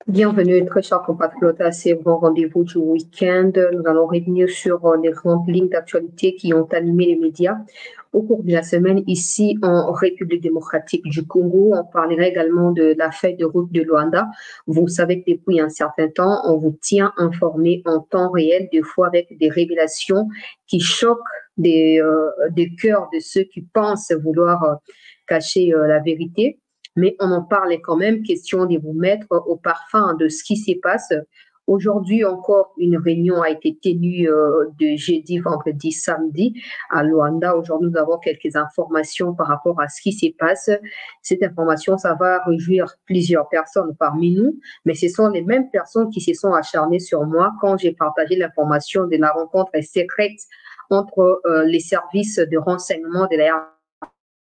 Bienvenue, très chers compatriotes, à ces bons rendez-vous du week-end. Nous allons revenir sur les grandes lignes d'actualité qui ont animé les médias au cours de la semaine ici en République démocratique du Congo. On parlera également de la feuille de route de Luanda. Vous savez que depuis un certain temps, on vous tient informé en temps réel, des fois avec des révélations qui choquent des cœurs de ceux qui pensent vouloir cacher la vérité, mais on en parlait quand même, question de vous mettre au parfum de ce qui se passe. Aujourd'hui encore, une réunion a été tenue de jeudi, vendredi, samedi à Luanda. Aujourd'hui, nous avons quelques informations par rapport à ce qui se passe. Cette information, ça va réjouir plusieurs personnes parmi nous, mais ce sont les mêmes personnes qui se sont acharnées sur moi quand j'ai partagé l'information de la rencontre secrète entre les services de renseignement de la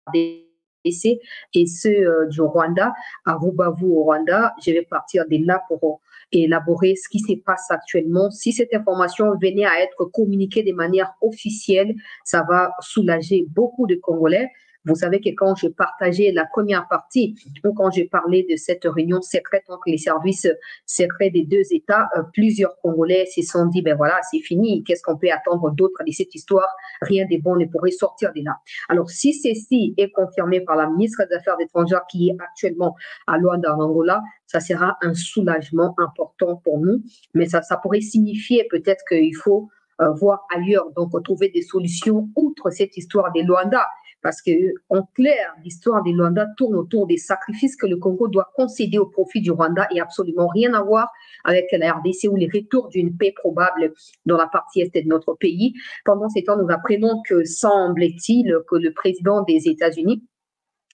RDC et ceux du Rwanda, à Rubavu au Rwanda. Je vais partir de là pour élaborer ce qui se passe actuellement. Si cette information venait à être communiquée de manière officielle, ça va soulager beaucoup de Congolais. Vous savez que quand j'ai partagé la première partie, ou quand j'ai parlé de cette réunion secrète entre les services secrets des deux États, plusieurs Congolais se sont dit, ben voilà, c'est fini, qu'est-ce qu'on peut attendre d'autre de cette histoire? Rien de bon ne pourrait sortir de là. Alors, si ceci est confirmé par la ministre des Affaires étrangères qui est actuellement à Luanda, en Angola, ça sera un soulagement important pour nous, mais ça pourrait signifier peut-être qu'il faut voir ailleurs, donc trouver des solutions outre cette histoire des Luanda. Parce que, en clair, l'histoire des Luanda tourne autour des sacrifices que le Congo doit concéder au profit du Rwanda et absolument rien à voir avec la RDC ou les retours d'une paix probable dans la partie est de notre pays. Pendant ces temps, nous apprenons que, semble-t-il, que le président des États-Unis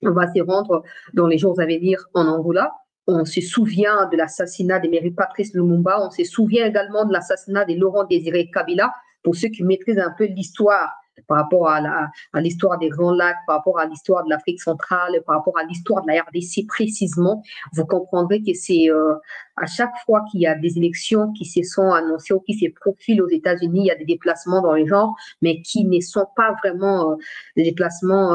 va se rendre dans les jours à venir en Angola. On se souvient de l'assassinat de Mary Patrice Lumumba. On se souvient également de l'assassinat de Laurent Désiré Kabila. Pour ceux qui maîtrisent un peu l'histoire par rapport à l'histoire des Grands Lacs, par rapport à l'histoire de l'Afrique centrale, par rapport à l'histoire de la RDC précisément, vous comprendrez que c'est à chaque fois qu'il y a des élections qui se sont annoncées ou qui se profilent aux États-Unis, il y a des déplacements dans les genres, mais qui ne sont pas vraiment des déplacements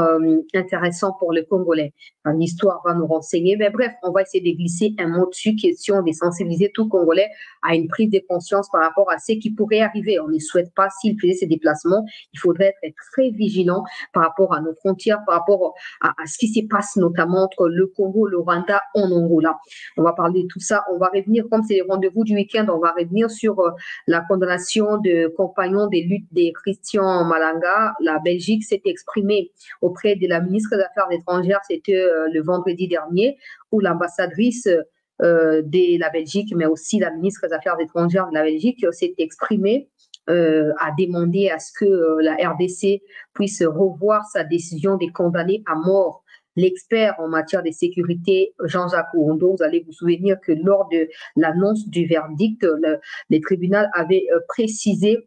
intéressants pour les Congolais. L'histoire va nous renseigner. Mais bref, on va essayer de glisser un mot dessus, question de sensibiliser tout Congolais à une prise de conscience par rapport à ce qui pourrait arriver. On ne souhaite pas, s'il faisait ces déplacements, il faudrait être très vigilant par rapport à nos frontières, par rapport à ce qui se passe notamment entre le Congo, le Rwanda, en Angola. On va parler de tout ça. On va revenir, comme c'est les rendez-vous du week-end, on va revenir sur la condamnation de compagnons des luttes des Christian Malanga. La Belgique s'est exprimée auprès de la ministre des Affaires étrangères, c'était le vendredi dernier, où l'ambassadrice de la Belgique, mais aussi la ministre des Affaires étrangères de la Belgique s'est exprimée, a demandé à ce que la RDC puisse revoir sa décision de condamner à mort l'expert en matière de sécurité Jean-Jacques Ourondo. Vous allez vous souvenir que lors de l'annonce du verdict, le tribunal avait précisé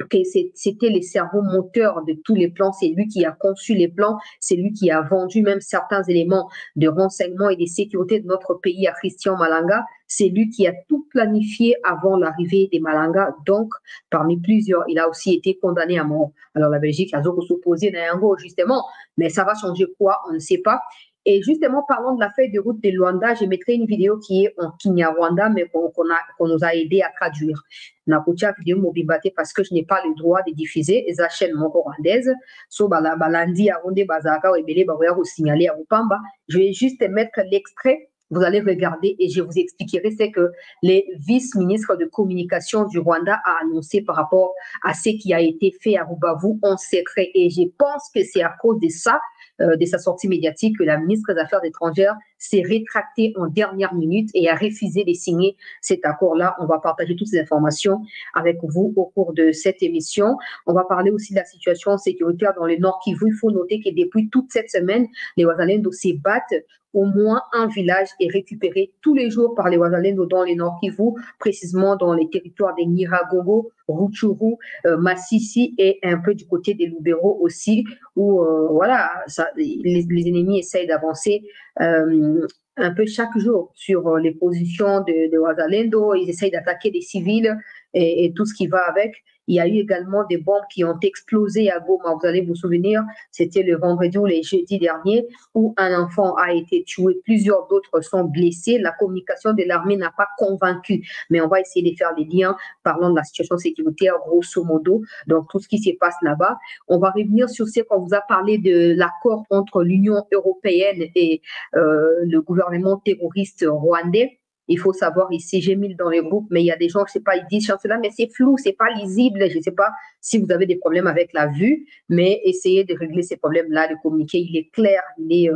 que c'était les cerveaux moteurs de tous les plans. C'est lui qui a conçu les plans, c'est lui qui a vendu même certains éléments de renseignement et de sécurité de notre pays à Christian Malanga. C'est lui qui a tout planifié avant l'arrivée des Malanga. Donc, parmi plusieurs, il a aussi été condamné à mort. Alors, la Belgique a s'opposé à Yango, justement, mais ça va changer quoi? On ne sait pas. Et justement, parlons de la feuille de route de Luanda. Je mettrai une vidéo qui est en Kinyarwanda, mais qu'on nous a aidé à traduire. Nakutia vidéo mobibate parce que je n'ai pas le droit de diffuser les chaîne rwandaise. So balandi aronde bazaka ebele baroya ko signaler à Upamba. Je vais juste mettre l'extrait. Vous allez regarder et je vous expliquerai. C'est que les vice-ministres de communication du Rwanda a annoncé par rapport à ce qui a été fait à Rubavu en secret. Et je pense que c'est à cause de ça, de sa sortie médiatique, que la ministre des Affaires étrangères s'est rétractée en dernière minute et a refusé de signer cet accord-là. On va partager toutes ces informations avec vous au cours de cette émission. On va parler aussi de la situation sécuritaire dans le Nord Kivu. Il faut noter que depuis toute cette semaine, les Wazalendo se battent. Au moins un village est récupéré tous les jours par les Wazalendo dans les Nord Kivu, précisément dans les territoires des Nyiragongo, Rutshuru, Massissi et un peu du côté des Lubero aussi, où voilà, les ennemis essayent d'avancer un peu chaque jour sur les positions de Wazalendo. Ils essayent d'attaquer des civils et tout ce qui va avec. Il y a eu également des bombes qui ont explosé à Goma. Vous allez vous souvenir, c'était le vendredi ou le jeudi dernier où un enfant a été tué, plusieurs d'autres sont blessés. La communication de l'armée n'a pas convaincu, mais on va essayer de faire des liens parlant de la situation sécuritaire grosso modo. Donc tout ce qui se passe là-bas. On va revenir sur ce qu'on vous a parlé de l'accord entre l'Union européenne et le gouvernement terroriste rwandais. Il faut savoir ici, j'ai mis dans les groupes, mais il y a des gens, je ne sais pas, ils disent cela, mais c'est flou, c'est pas lisible. Je ne sais pas si vous avez des problèmes avec la vue, mais essayez de régler ces problèmes-là. Le communiqué, il est clair, il est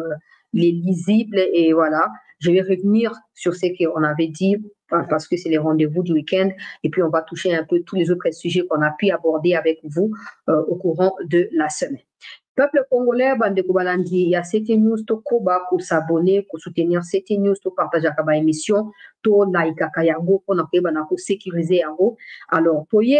lisible et voilà. Je vais revenir sur ce qu'on avait dit parce que c'est les rendez-vous du week-end et puis on va toucher un peu tous les autres sujets qu'on a pu aborder avec vous au courant de la semaine. Peuple congolais, bande Kobalandi, il y a CT News, to koba, pour s'abonner, pour soutenir CT News, to partager la émission, to like yango, pour nous sécuriser yango. Alors, toye,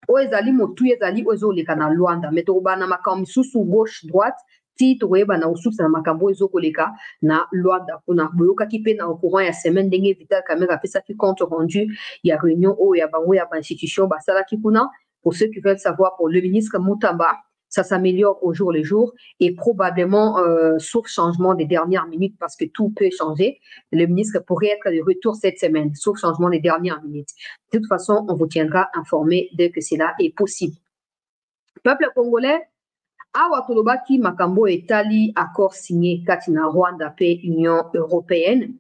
oezali motu ezali ozo leka na Luanda, mais to bana makambo sous gauche droite, ti to bana ususa na makambo ezo koleka na Luanda, kuna boyoka kipe na au courant ya semaine ndenge Vital Kamerhe pesa ki compte rendu, il y a réunion o ya bango ya ba institution basala kikuna. Pour ceux qui veulent savoir, pour le ministre Moutamba, ça s'améliore au jour le jour et probablement, sauf changement des dernières minutes, parce que tout peut changer, le ministre pourrait être de retour cette semaine, sauf changement des dernières minutes. De toute façon, on vous tiendra informé dès que cela est possible. Peuple congolais, awa tolobaki makambo etali accord signé katina Rwanda pe Union européenne,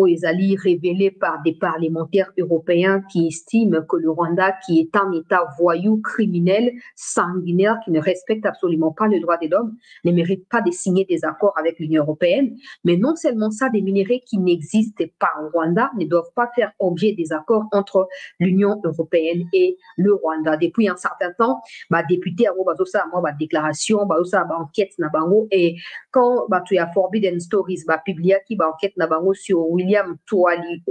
ezali révélé par des parlementaires européens qui estiment que le Rwanda, qui est un État voyou, criminel, sanguinaire, qui ne respecte absolument pas les droits de l'homme, ne mérite pas de signer des accords avec l'Union européenne. Mais non seulement ça, des minéraux qui n'existent pas au Rwanda ne doivent pas faire objet des accords entre l'Union européenne et le Rwanda. Depuis un certain temps, député a une déclaration, une enquête et quand tu as Forbidden Stories publié une enquête sur William Tuali,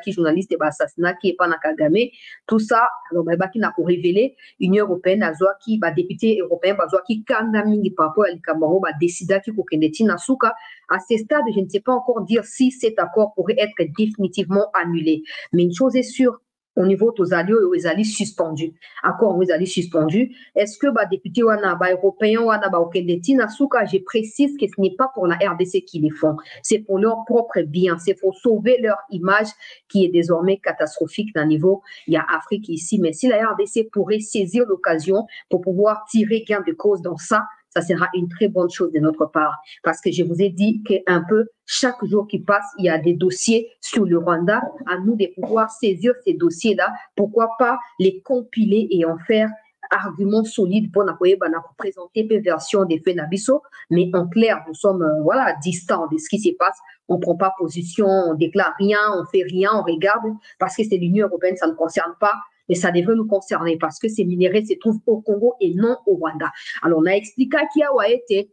qui journaliste de l'assassinat qui est pas na Kagame, tout ça, alors qui n'a pas révélé, l'Union européenne a qui député européen qui kanda mingi par rapport à l'Ikamaro décida qui kokendeti na suka. À ce stade, je ne sais pas encore dire si cet accord pourrait être définitivement annulé, mais une chose est sûre, au niveau de Ozali, Ozali suspendu. Accord Ozali suspendu. Est-ce que député wana européen wana okendeti na suka, je précise que ce n'est pas pour la RDC qui les font, c'est pour leur propre bien, c'est pour sauver leur image qui est désormais catastrophique d'un niveau. Il y a Afrique ici, mais si la RDC pourrait saisir l'occasion pour pouvoir tirer gain de cause dans ça, ça sera une très bonne chose de notre part. Parce que je vous ai dit qu'un peu, chaque jour qui passe, il y a des dossiers sur le Rwanda. À nous de pouvoir saisir ces dossiers-là. Pourquoi pas les compiler et en faire arguments solides pour nous présenter des versions des faits Nabiso. Mais en clair, nous sommes distants de ce qui se passe. On ne prend pas position, on déclare rien, on fait rien, on regarde. Parce que c'est l'Union européenne, ça ne concerne pas. Mais ça devrait nous concerner parce que ces minéraux se trouvent au Congo et non au Rwanda. Alors, on a expliqué qu'il y a été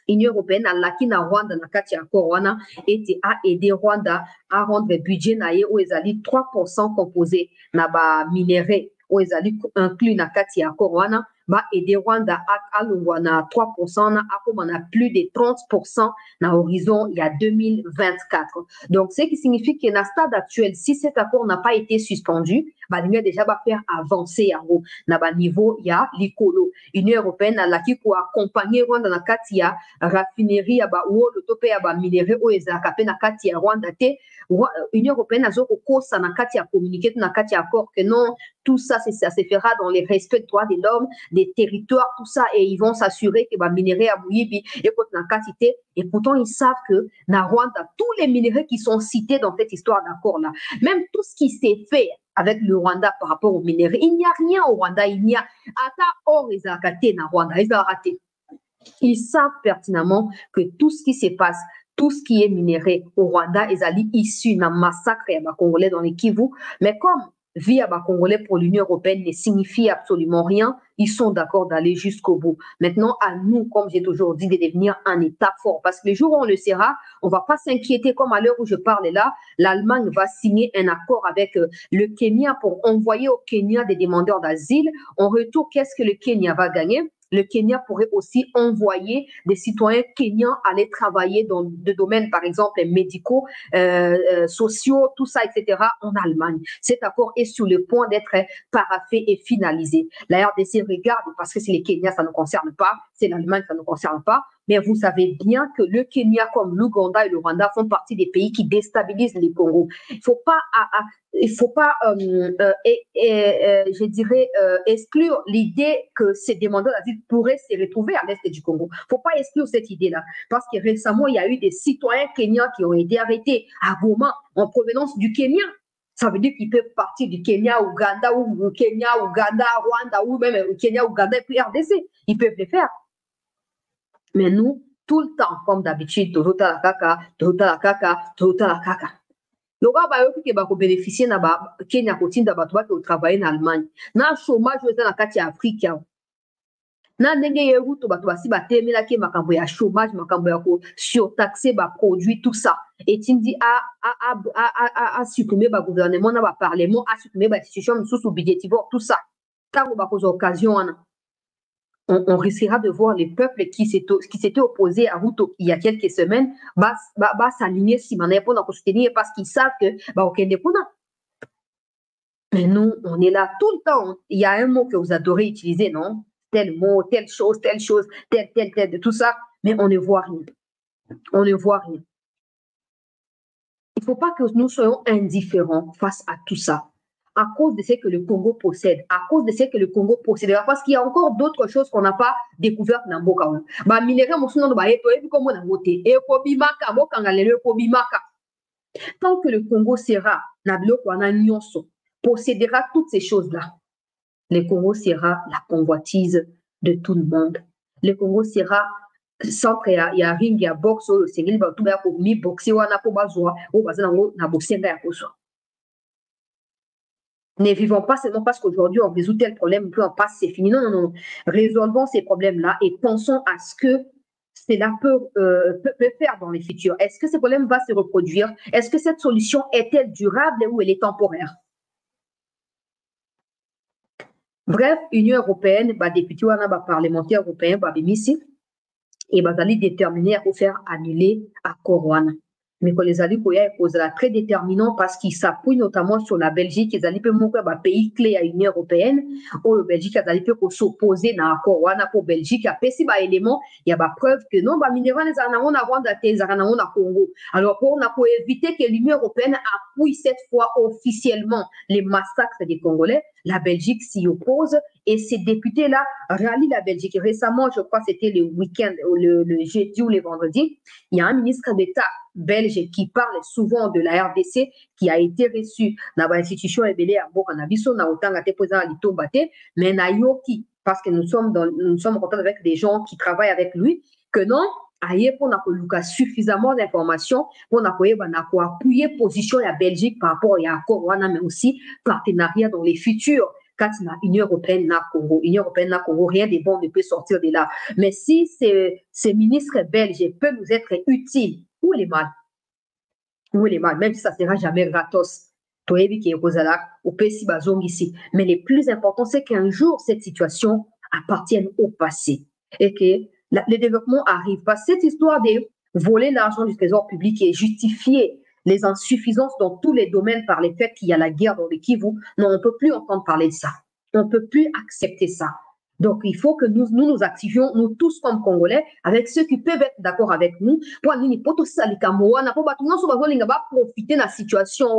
l'Union européenne à la Rwanda na kati ya Corona était à aider Rwanda à rendre le budget naie où ils allaient 3% composé na ba minéraux où ils allaient inclus na kati ya Corona aider Rwanda à na 3% na plus de 30% na horizon il y a 2024. Donc ce qui signifie que na stade actuel, si cet accord n'a pas été suspendu, l'Union déjà va faire avancer na niveau il y a l'Icolo. L'Union européenne a qui pour accompagner Rwanda na kati ya raffinerie ya ou le topé ya minéraux ou ezaka pe na kati ya Rwanda te. L'Union européenne a kosa na kati ya communiquer na kati ya accord que non, tout ça ça se fera dans les respects des droits de l'homme, des territoires, tout ça, et ils vont s'assurer que minéraux à Bouyibi et na quantité. Et pourtant ils savent que na Rwanda tous les minéraux qui sont cités dans cette histoire d'accord là, même tout ce qui s'est fait avec le Rwanda par rapport aux minéraux, il n'y a rien au Rwanda, il n'y a ata or ezakate na Rwanda, ezakate. Ils savent pertinemment que tout ce qui se passe, tout ce qui est minéré au Rwanda, ils allaient issus d'un massacre à Congolais dans les Kivu, mais comme vie à Congolais pour l'Union européenne ne signifie absolument rien, ils sont d'accord d'aller jusqu'au bout. Maintenant, à nous, comme j'ai toujours dit, de devenir un État fort. Parce que les jours où on le sera, on ne va pas s'inquiéter comme à l'heure où je parle là. L'Allemagne va signer un accord avec le Kenya pour envoyer au Kenya des demandeurs d'asile. En retour, qu'est-ce que le Kenya va gagner? le Kenya pourrait aussi envoyer des citoyens kenyans aller travailler dans des domaines, par exemple, médicaux, sociaux, tout ça, etc., en Allemagne. Cet accord est sur le point d'être paraphé et finalisé. La RDC regarde, parce que c'est les Kenyans, ça ne concerne pas, c'est l'Allemagne, ça ne concerne pas, mais vous savez bien que le Kenya, comme l'Ouganda et le Rwanda, font partie des pays qui déstabilisent les Congo. Il ne faut pas, je dirais, exclure l'idée que ces demandeurs d'asile pourraient se retrouver à l'est du Congo. Il ne faut pas exclure cette idée-là, parce que récemment, il y a eu des citoyens kenyans qui ont été arrêtés à Goma en provenance du Kenya. Ça veut dire qu'ils peuvent partir du Kenya, Ouganda, ou Kenya, Ouganda, Rwanda, ou même Kenya, Ouganda et puis RDC. Ils peuvent le faire. Mais nous, tout le temps, comme d'habitude, Toyota la kaka, Toyota la kaka, Toyota la kaka. Donc, on va bénéficier de Kenya qui travailler en Allemagne. Na chômage dans la carte Afrique. Na ndenge yeruto bato basi batemela ke makambo ya chômage, makambo ya ko surtaxer ba produit tout ça. Et tindi a supprimer ba gouvernement na ba parlement, a supprimer ba institution sous budgétivore tout ça. Tant ba cause occasion on risquera de voir les peuples qui s'étaient opposés à Ruto il y a quelques semaines s'aligner si pour nous soutenir parce qu'ils savent que mais nous on est là tout le temps. Il y a un mot que vous adorez utiliser, non? Tel mot, telle chose, tel, tout ça, mais on ne voit rien. On ne voit rien. Il ne faut pas que nous soyons indifférents face à tout ça. À cause de ce que le Congo possède, à cause de ce que le Congo possédera, parce qu'il y a encore d'autres choses qu'on n'a pas découvertes dans Mboka. Tant que le Congo sera, possédera toutes ces choses-là, le Congo sera la convoitise de tout le monde. Le Congo sera centre ya ring ya boxe oyo sengeli bato ba ko mi boxer wana po bazwa o baza na boxenga ya koso. Ne vivons pas seulement parce qu'aujourd'hui on résout tel problème, puis on passe, c'est fini. Non, non, non. Résolvons ces problèmes-là et pensons à ce que cela peut faire dans le futur. Est-ce que ce problème va se reproduire? Est-ce que cette solution est-elle durable ou elle est temporaire? Bref, Union européenne, député wana parlementaire européen, ici, et bazali déterminé à faire annuler accord wana. Mais que les alliés très déterminant parce qu'ils s'appuient notamment sur la Belgique, ils allaient un pays clé à l'Union européenne, où la Belgique a s'opposer à l'accord wana pour Belgique, a pessi élément, il y a preuve que non, minéral les anamon avant d'attendre à Congo. Alors pour éviter que l'Union européenne appuie cette fois officiellement les massacres des Congolais, la Belgique s'y oppose et ces députés-là rallient la Belgique. Récemment, je crois que c'était le week-end, le jeudi ou le vendredi, il y a un ministre d'État belge qui parle souvent de la RDC qui a été reçu dans l'institution ebele à Bokanabiso, na otanga te posant à l'itombate, mais na yoki, parce que nous sommes en contact avec des gens qui travaillent avec lui, que non, aye pour n'a suffisamment d'informations pour appuyer position de la Belgique par rapport à l'accord wana, mais aussi partenariat dans les futurs. Quand la Union européenne n'a Congo, rien de bon ne peut sortir de là. Mais si ces ministres belges peuvent nous être utiles, où les mal? Où les mal? Même si ça ne sera jamais gratos. Mais le plus important, c'est qu'un jour, cette situation appartienne au passé et que le développement arrive. Parce que cette histoire de voler l'argent du trésor public est justifiée. Les insuffisances dans tous les domaines par le fait qu'il y a la guerre dans le Kivu, non, on ne peut plus entendre parler de ça. On ne peut plus accepter ça. Donc, il faut que nous activions, nous tous comme Congolais, avec ceux qui peuvent être d'accord avec nous, pour profiter de la situation,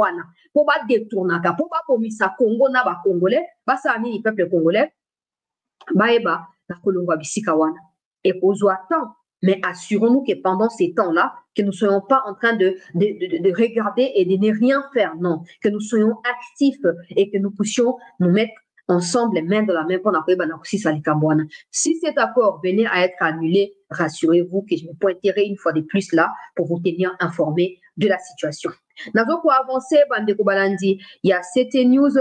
pour détourner, pour ça Congo na ba Congolais, ça le peuple congolais, et qu'on soit temps. Mais assurons-nous que pendant ces temps-là, que nous ne soyons pas en train de regarder et de ne rien faire, non. Que nous soyons actifs et que nous puissions nous mettre ensemble, main dans la main, pour si cet accord venait à être annulé, rassurez-vous que je me pointerai une fois de plus là pour vous tenir informés de la situation. Nous pour avancer, il y a cette news.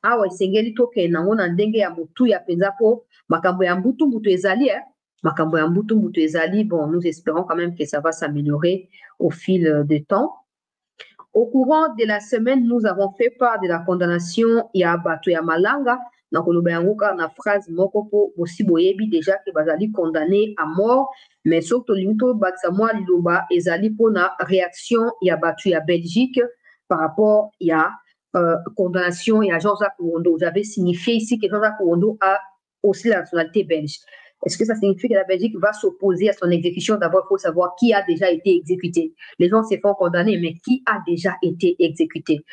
Ah ouais, c'est ndenge ya mutu ya penza po makambo ya mbutu ezali makambo ya mbutu ezali. Bon, nous espérons quand même que ça va s'améliorer au fil du temps. Au courant de la semaine, nous avons fait part de la condamnation ya bato ya malanga na phrase moko po aussi boyebi déjà que bazali condamné à mort mais surtout limito baksa moi liloba ezali pona réaction ya batu ya Belgique par rapport ya condamnation ya Jean-Jacques Ouondo. J'avais signifié ici que Jean-Jacques Ouondo a aussi la nationalité belge. Est-ce que ça signifie que la Belgique va s'opposer à son exécution? D'abord, il faut savoir qui a déjà été exécuté. Les gens se font condamner, mais qui a déjà été exécuté?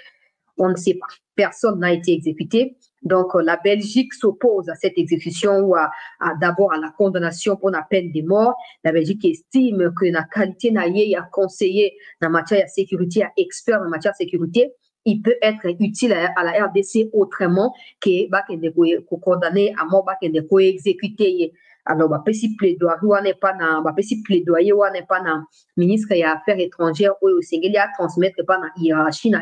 On ne sait pas. Personne n'a été exécuté. Donc, la Belgique s'oppose à cette exécution ou d'abord à la condamnation pour la peine de mort. La Belgique estime que la qualité n'a a conseiller en matière de sécurité, à expert en matière de sécurité, il peut être utile à la RDC autrement que condamné à mort, exécuté. Alors, si plaidoyer n'est pas dans ministre des Affaires étrangères ou au Sénégal transmettre pas dans hiérarchie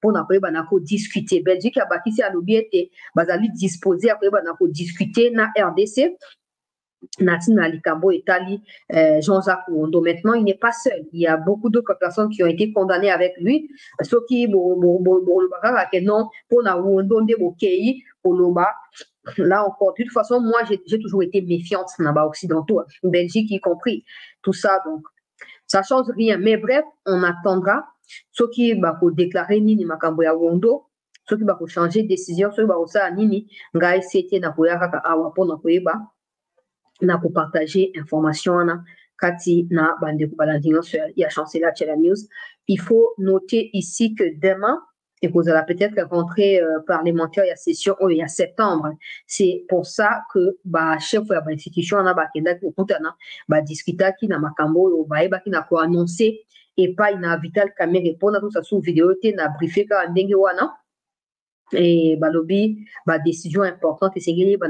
pour nous discuter. Belgique a bâti à l'objet bazali disposer après nous discuter na RDC. Natina Likambo Etali, Jean-Jacques Ouondo. Maintenant, il n'est pas seul. Il y a beaucoup d'autres personnes qui ont été condamnées avec lui. Ceux qui non pour la Ouondo de Bokei, là encore. De toute façon, moi, j'ai toujours été méfiante là-bas occidentaux, Belgique y compris. Tout ça, donc, ça change rien. Mais bref, on attendra. Ceux qui vont déclarer Nini Makambo ya Ouondo, ceux qui vont changer de décision, ceux qui vont faire Nini, Ngai Sete na Koyaka Awa pour na Koyeba. Na pour partager information na kati na bande balandino sur ya chancelier Chela News. Il faut noter ici que demain et vous allez peut-être rentrer parlementaire il y a session il y a septembre. C'est pour ça que chef de l'institution na kenda ko kutana discuter qui na makambo ba qui na ko annoncer et pas ina Vital Kamerhe répondre tout ça sous vidéo te na briefer ka ndenge wana. Et balobi décision importante et c'est gagné pour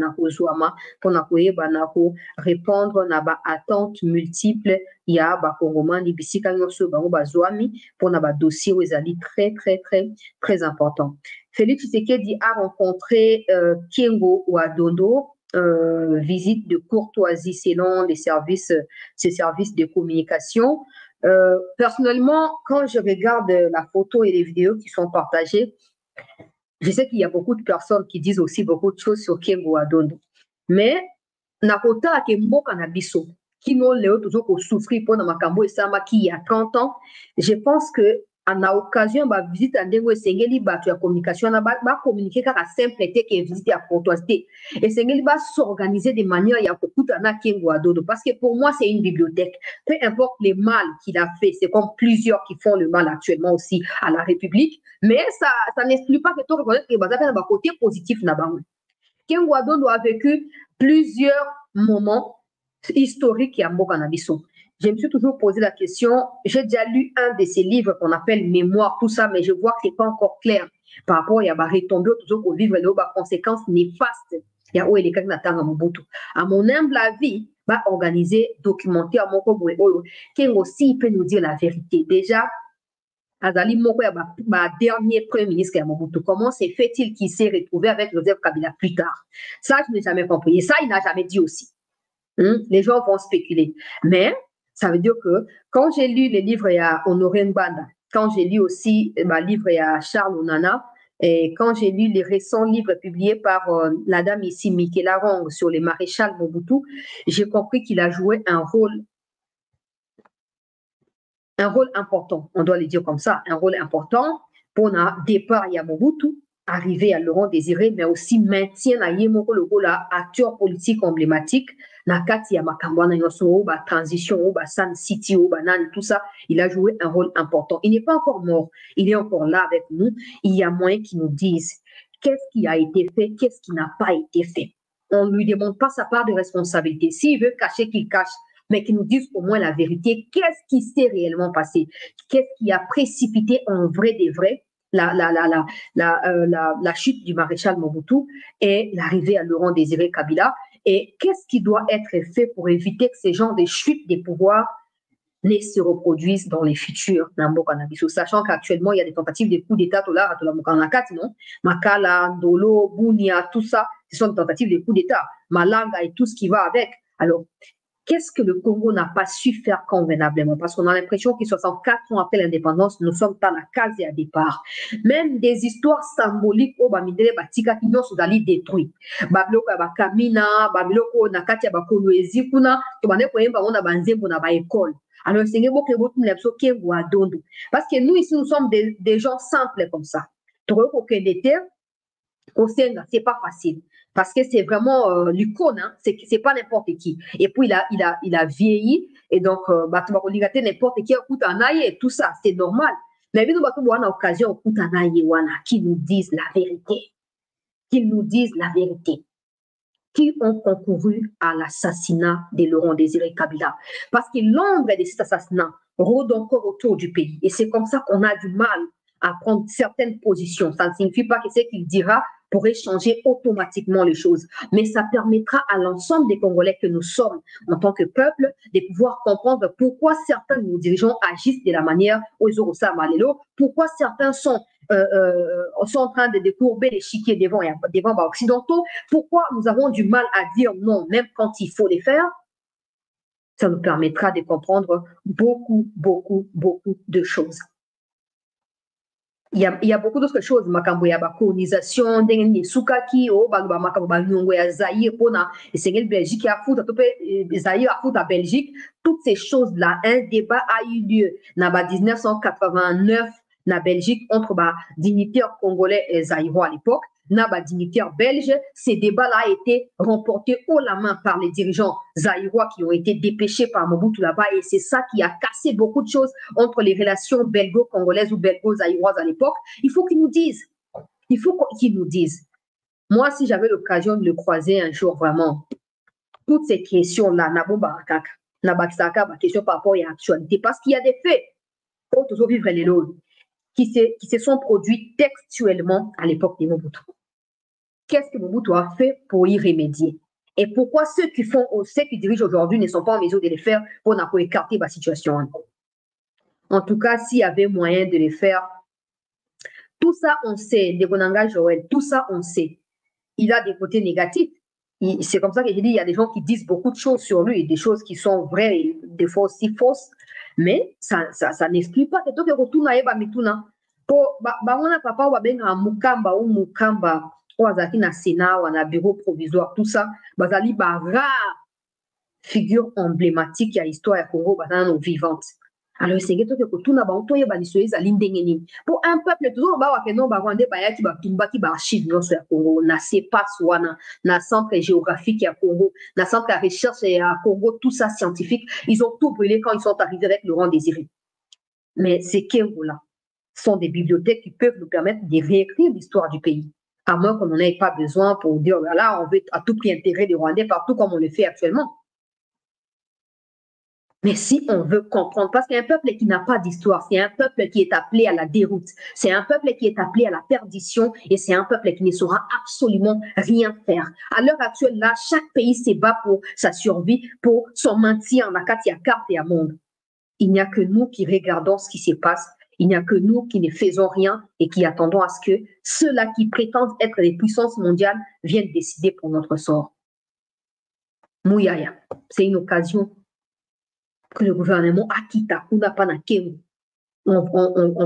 répondre na attentes multiples il y a Congolais ni bisika nyonso bango bazwami pour na dossier où ezali très très très très important. Félix Tshisekedi a rencontré Kiengo Ouadondo, visite de courtoisie selon ses services de communication. Personnellement, quand je regarde la photo et les vidéos qui sont partagées, je sais qu'il y a beaucoup de personnes qui disent aussi beaucoup de choses sur Kiengo Ouadondo. Mais, nakota ke mboka na biso, qui n'ont léo toujours pour souffrir pour makambo et sama qui il y a 30 ans, je pense que en a occasion visite à ndengo sengeli batu ya communication na communiquer car simple été que visite à courtoisie et sengeli s'organiser de manière ya kokuta na Kiengo Ouadondo parce que pour moi c'est une bibliothèque. Peu importe le mal qu'il a fait, c'est comme plusieurs qui font le mal actuellement aussi à la République. Mais ça n'exclut pas que tu reconnaître que y a un côté positif. Kiengo Ouadondo a vécu plusieurs moments historiques à Mboka na biso. Je me suis toujours posé la question, j'ai déjà lu un de ces livres qu'on appelle Mémoire, tout ça, mais je vois que ce n'est pas encore clair par rapport à retomber toujours au livre, les conséquences néfastes. Il y a où les Kanatanga Mobutu. À mon humble avis, organiser, documenter à mon Kiengo aussi il peut nous dire la vérité. Déjà, Azali Moko dernier premier ministre Mobutu, comment se fait-il qu'il s'est retrouvé avec Joseph Kabila plus tard? Ça, je n'ai jamais compris. Et ça, il n'a jamais dit aussi. Les gens vont spéculer. Mais, ça veut dire que quand j'ai lu les livres à Honoré Mbanda, quand j'ai lu aussi ma livre à Charles Onana, et quand j'ai lu les récents livres publiés par la dame ici, Michaela Arong, sur les maréchals Mobutu, j'ai compris qu'il a joué un rôle important, on doit le dire comme ça, un rôle important pour le départ à Mobutu, arriver à Laurent Désiré, mais aussi maintien à Yemoko le rôle acteur politique emblématique, na kati ya makambo na yoso, transition, San City, tout ça, il a joué un rôle important. Il n'est pas encore mort, il est encore là avec nous. Il y a moyen qu'ils nous disent qu'est-ce qui a été fait, qu'est-ce qui n'a pas été fait. On ne lui demande pas sa part de responsabilité. S'il veut cacher, qu'il cache, mais qui nous disent au moins la vérité. Qu'est-ce qui s'est réellement passé? Qu'est-ce qui a précipité en vrai des vrais la chute du maréchal Mobutu et l'arrivée à Laurent Désiré Kabila? Et qu'est-ce qui doit être fait pour éviter que ces genres de chutes des pouvoirs ne se reproduisent dans les futurs sachant qu'actuellement, il y a des tentatives de coup d'État, non? Makala, Ndolo, Bunia, tout ça, ce sont des tentatives de coup d'État. Malanga et tout ce qui va avec. Alors, qu'est-ce que le Congo n'a pas su faire convenablement? Parce qu'on a l'impression que 64 ans après l'indépendance, nous sommes dans la case à départ. Même des histoires symboliques au Bamidele Batika qui sont allés détruits. Babiloko ya bakamina, babiloko na kati ya bakolo ezikuna, to bande koyemba on a banzembo na ba école. Alors, c'est parce que nous ici, nous sommes des gens simples comme ça. C'est pas facile parce que c'est vraiment l'icône, hein, c'est pas n'importe qui. Et puis il a vieilli et donc n'importe qui écoute un aïe et tout ça, c'est normal. Mais nous avons l'occasion écoute un aïe qui nous disent la vérité, qu'ils nous disent la vérité, qui ont concouru à l'assassinat de Laurent Désiré Kabila. Parce que l'ombre de cet assassinat rôde encore autour du pays. Et c'est comme ça qu'on a du mal à prendre certaines positions. Ça ne signifie pas que ce qu'il dira pourrait changer automatiquement les choses. Mais ça permettra à l'ensemble des Congolais que nous sommes en tant que peuple de pouvoir comprendre pourquoi certains de nos dirigeants agissent de la manière Ozorosa Malelo, pourquoi certains sont en train de décourber l'échiquier devant les occidentaux, pourquoi nous avons du mal à dire non, même quand il faut les faire. Ça nous permettra de comprendre beaucoup de choses. Il y a beaucoup d'autres choses. Makambo ya ba colonisation, ndenge sukaki o ba makambo ba nyongo ya Zaïre pona Seigneur Belgique a foutu to pe Zaïre a foutu à Belgique. Toutes ces choses là, un débat a eu lieu na ba 1989 na Belgique entre ba dignitaires congolais et zaïrois à l'époque. Na ba dignitaires belges, ces débats-là a été remportés haut la main par les dirigeants zaïrois qui ont été dépêchés par Mobutu là-bas et c'est ça qui a cassé beaucoup de choses entre les relations belgo-congolaises ou belgo-zaïroises à l'époque. Il faut qu'ils nous disent. Il faut qu'ils nous disent. Moi, si j'avais l'occasion de le croiser un jour vraiment, toutes ces questions-là, question par rapport à l'actualité, parce qu'il y a des faits, pour toujours vivre les lots, qui se sont produits textuellement à l'époque de Mobutu. Qu'est-ce que Mobutu a fait pour y remédier? Et pourquoi ceux qui dirigent aujourd'hui ne sont pas en mesure de les faire pour écarter la situation? En tout cas, s'il y avait moyen de les faire, tout ça on sait, Ndebonanga Joël, tout ça on sait. Il a des côtés négatifs. C'est comme ça que j'ai dit, il y a des gens qui disent beaucoup de choses sur lui, des choses qui sont vraies et des fois aussi fausses, mais ça n'explique pas que tout est retourné à Mituna. Pour papa ou Mukamba ou Mukamba, ou na Sénat, ou na bureau provisoire, tout ça, bazali rare figure emblématique à l'histoire de Congo, nos vivantes. Alors, c'est que tout n'a pas pour un peuple, toujours, qui archive sur Congo, na CEPAS, na centre géographique à Congo, na centre de recherche à Congo, tout ça scientifique, ils ont tout brûlé quand ils sont arrivés avec Laurent Désiré. Mais ces Congo-là sont des bibliothèques qui peuvent nous permettre de réécrire l'histoire du pays. À moins qu'on n'en ait pas besoin pour dire, là, on veut à tout prix intégrer les Rwandais partout comme on le fait actuellement. Mais si on veut comprendre, parce qu'il y a un peuple qui n'a pas d'histoire, c'est un peuple qui est appelé à la déroute, c'est un peuple qui est appelé à la perdition et c'est un peuple qui ne saura absolument rien faire. À l'heure actuelle, là, chaque pays se bat pour sa survie, pour son maintien en carte et à monde. Il n'y a que nous qui regardons ce qui se passe, il n'y a que nous qui ne faisons rien et qui attendons à ce que ceux-là qui prétendent être les puissances mondiales viennent décider pour notre sort. Mouyaya, c'est une occasion que le gouvernement Akita, on ne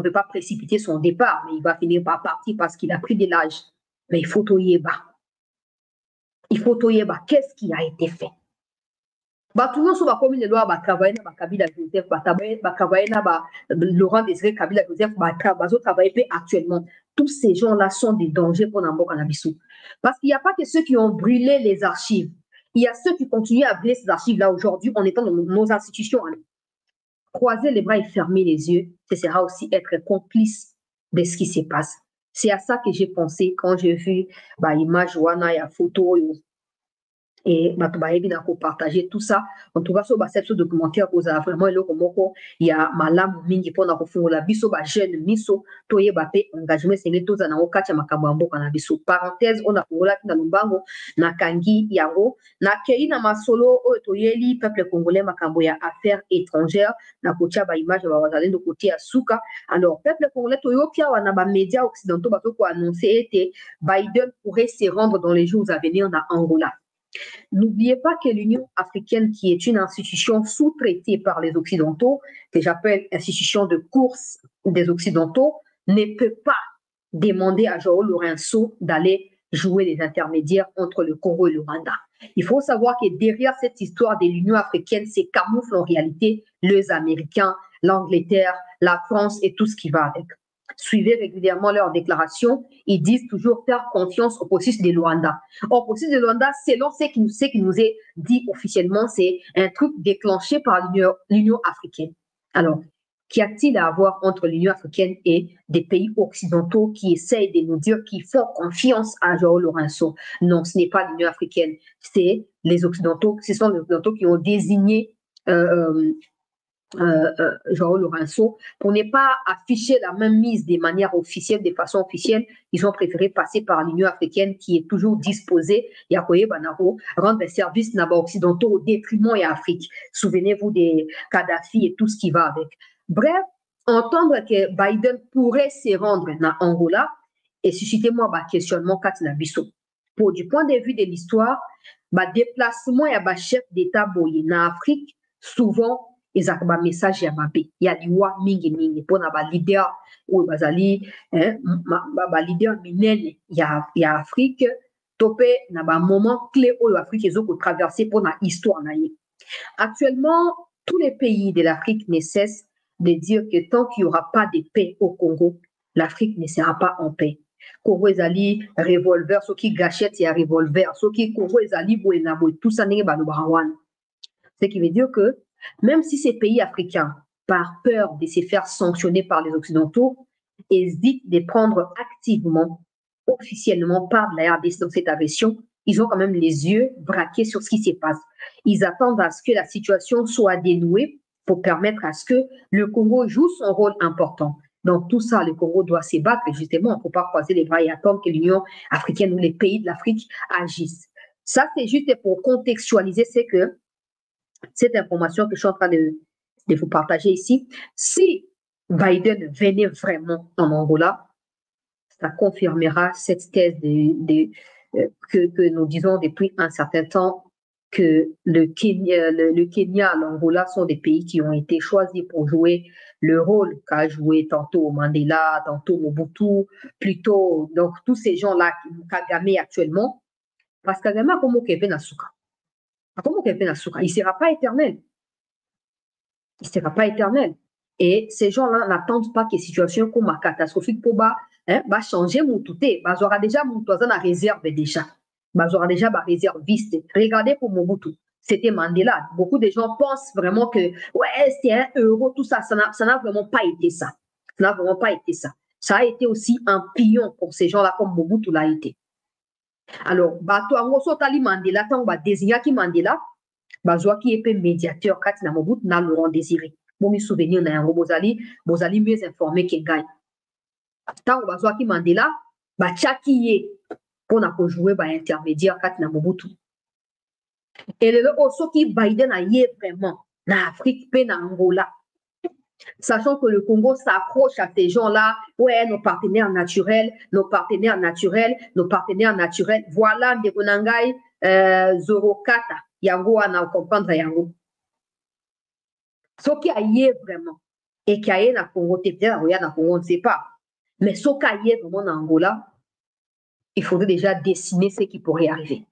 veut pas précipiter son départ, mais il va finir par partir parce qu'il a pris de l'âge. Mais il faut Toyeba. Il faut Toyeba. Qu'est-ce qui a été fait? Tout le monde va comme une loi, travailler dans Kabila Joseph, travailler dans Laurent Désiré Kabila Joseph, travailler actuellement. Tous ces gens-là sont des dangers pour Nambo Kanabissou. Parce qu'il n'y a pas que ceux qui ont brûlé les archives. Il y a ceux qui continuent à brûler ces archives-là aujourd'hui en étant dans nos institutions. Croiser les bras et fermer les yeux, ce sera aussi être complice de ce qui se passe. C'est à ça que j'ai pensé quand j'ai vu l'image, la photo, et partager tout ça. En tout cas, sur ce documentaire, vous avez vraiment il y a malam mingi pour la biso ba jeune miso toye bape engagement c'est tout na okati makambo kana biso. Parenthèse, on a pour la na lumbango na kangi yango na kei na masolo o toyeli peuple congolais makambo ya affaires étrangères na kotia ba image ba wazalendo côté ya suka. Alors peuple congolais toyo pia wana ba médias occidentaux ba ko annoncer que Biden pourrait se rendre dans les jours à venir na Angola. N'oubliez pas que l'Union africaine, qui est une institution sous-traitée par les Occidentaux, que j'appelle institution de course des Occidentaux, ne peut pas demander à João Lourenço d'aller jouer les intermédiaires entre le Congo et le Rwanda. Il faut savoir que derrière cette histoire de l'Union africaine, c'est camoufle en réalité les Américains, l'Angleterre, la France et tout ce qui va avec. Suivez régulièrement leurs déclarations. Ils disent toujours faire confiance au processus de Luanda. Or, le processus de Luanda, selon ce qui nous est dit officiellement, c'est un truc déclenché par l'Union africaine. Alors, qu'y a-t-il à voir entre l'Union africaine et des pays occidentaux qui essayent de nous dire qu'ils font confiance à João Lourenço? Non, ce n'est pas l'Union africaine, c'est les Occidentaux. Ce sont les Occidentaux qui ont désigné João Lourenço, pour ne pas afficher la même mise de manière officielle, de façon officielle, ils ont préféré passer par l'Union africaine qui est toujours disposée à rendre des services occidentaux au détriment de l'Afrique. Souvenez-vous des Kadhafi et tout ce qui va avec. Bref, entendre que Biden pourrait se rendre en Angola et susciter moi un questionnement Katina Bisso. Pour du point de vue de l'histoire, déplacement et chef d'État boye en Afrique, souvent ils ont un message à il y a des wa mingi pour na leader ou bazali leader minene il y a Afrique topé na ba moment clé où l'Afrique ils ont traversé pour na histoire na. Actuellement, tous les pays de l'Afrique ne cessent de dire que tant qu'il n'y aura pas de paix au Congo, l'Afrique ne sera pas en paix. Congo ezali revolver, ceux qui gâchent il y a revolver, ceux qui Congo ezali boenabo tout ça n'est pas le barawan. Ce qui veut dire que même si ces pays africains, par peur de se faire sanctionner par les Occidentaux, hésitent de prendre activement, officiellement part de la RDC dans cette agression, ils ont quand même les yeux braqués sur ce qui se passe. Ils attendent à ce que la situation soit dénouée pour permettre à ce que le Congo joue son rôle important. Donc tout ça, le Congo doit se battre et justement, on ne peut pas croiser les bras et attendre que l'Union africaine ou les pays de l'Afrique agissent. Ça, c'est juste pour contextualiser, c'est que cette information que je suis en train de vous partager ici, si Biden venait vraiment en Angola, ça confirmera cette thèse que nous disons depuis un certain temps que le Kenya, l'Angola sont des pays qui ont été choisis pour jouer le rôle qu'a joué tantôt Mandela, tantôt Mobutu, plutôt, donc tous ces gens-là, Kagame actuellement, parce que Kagame a comme Kevin Asuka. Il ne sera pas éternel. Il ne sera pas éternel. Et ces gens-là n'attendent pas que la situation comme catastrophique pour changer mon touté. Ils auront déjà mon toisin à réserve déjà. Ils auront déjà ma réserviste. Regardez pour Mobutu. C'était Mandela. Beaucoup de gens pensent vraiment que ouais, c'est €, tout ça. Ça n'a vraiment pas été ça. Ça n'a vraiment pas été ça. Ça a été aussi un pion pour ces gens-là comme Mobutu l'a été. Alors, bato ango sotali Mandela tant ba désigna ki Mandela bazwa ki épé médiateur kati na Mobutu na Laurent Désiré. Bon mi souvenir na yango bozali mieux informé que Ngai. Tant bazwa ki Mandela ba tchaki ye pona ko jouer ba intermédiaire kati na Mobutu. Et le oso ki Biden a ye vraiment na Afrique pe na Angola. Sachant que le Congo s'accroche à ces gens-là, ouais, nos partenaires naturels, voilà, Ndekonangai, Zorokata, Yango, on a comprendre Yango. Ce qui a yé vraiment, et qui a yé na Congo, peut-être, na Congo, on ne sait pas. Mais ce qui a yé vraiment en Angola, il faudrait déjà dessiner ce qui pourrait arriver.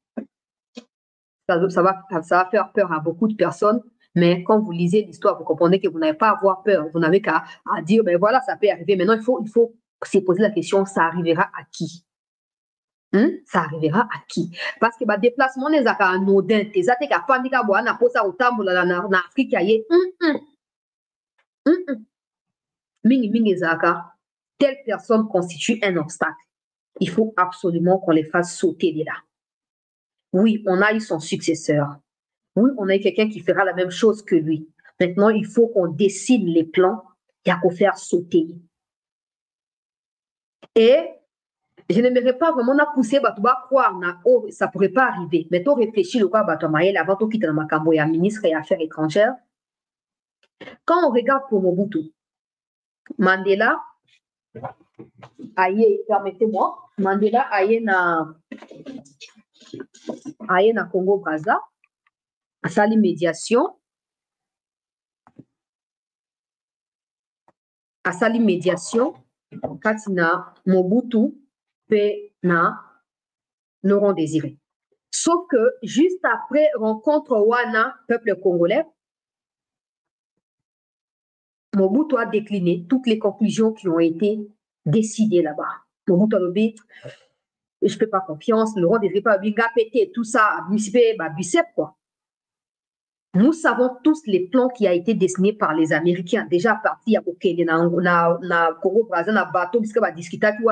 Ça va faire peur à beaucoup de personnes. Mais quand vous lisez l'histoire, vous comprenez que vous n'avez pas à avoir peur. Vous n'avez qu'à dire, ben voilà, ça peut arriver. Maintenant, il faut se poser la question, ça arrivera à qui? Ça arrivera à qui? Parce que le déplacement des anodins, les attaques à Pandika Boana, pour ça, au tambour, en Afrique, il y a Mingi Zaka, telle personne constitue un obstacle. Il faut absolument qu'on les fasse sauter de là. Oui, on a eu son successeur. Oui, on a eu quelqu'un qui fera la même chose que lui. Maintenant, il faut qu'on dessine les plans et qu'on faire sauter. Et je n'aimerais pas vraiment pousser croire que ça ne pourrait pas arriver. Mais tu réfléchis avant de quitter le ministre des Affaires étrangères. Quand on regarde pour Mobutu, Mandela, permettez-moi, Mandela a aye na Congo Brazza asali médiation kati na Mobutu pe na Laurent Désiré. Sauf que juste après rencontre wana peuple congolais, Mobutu a décliné toutes les conclusions qui ont été décidées là-bas. Mobutu a dit, je ne fais pas confiance, Laurent Désiré pas péter tout ça, bicep quoi. Nous savons tous les plans qui a été dessinés par les Américains. Déjà parti à Okene, na Congo Brazza, na bateau, puisque va discuter il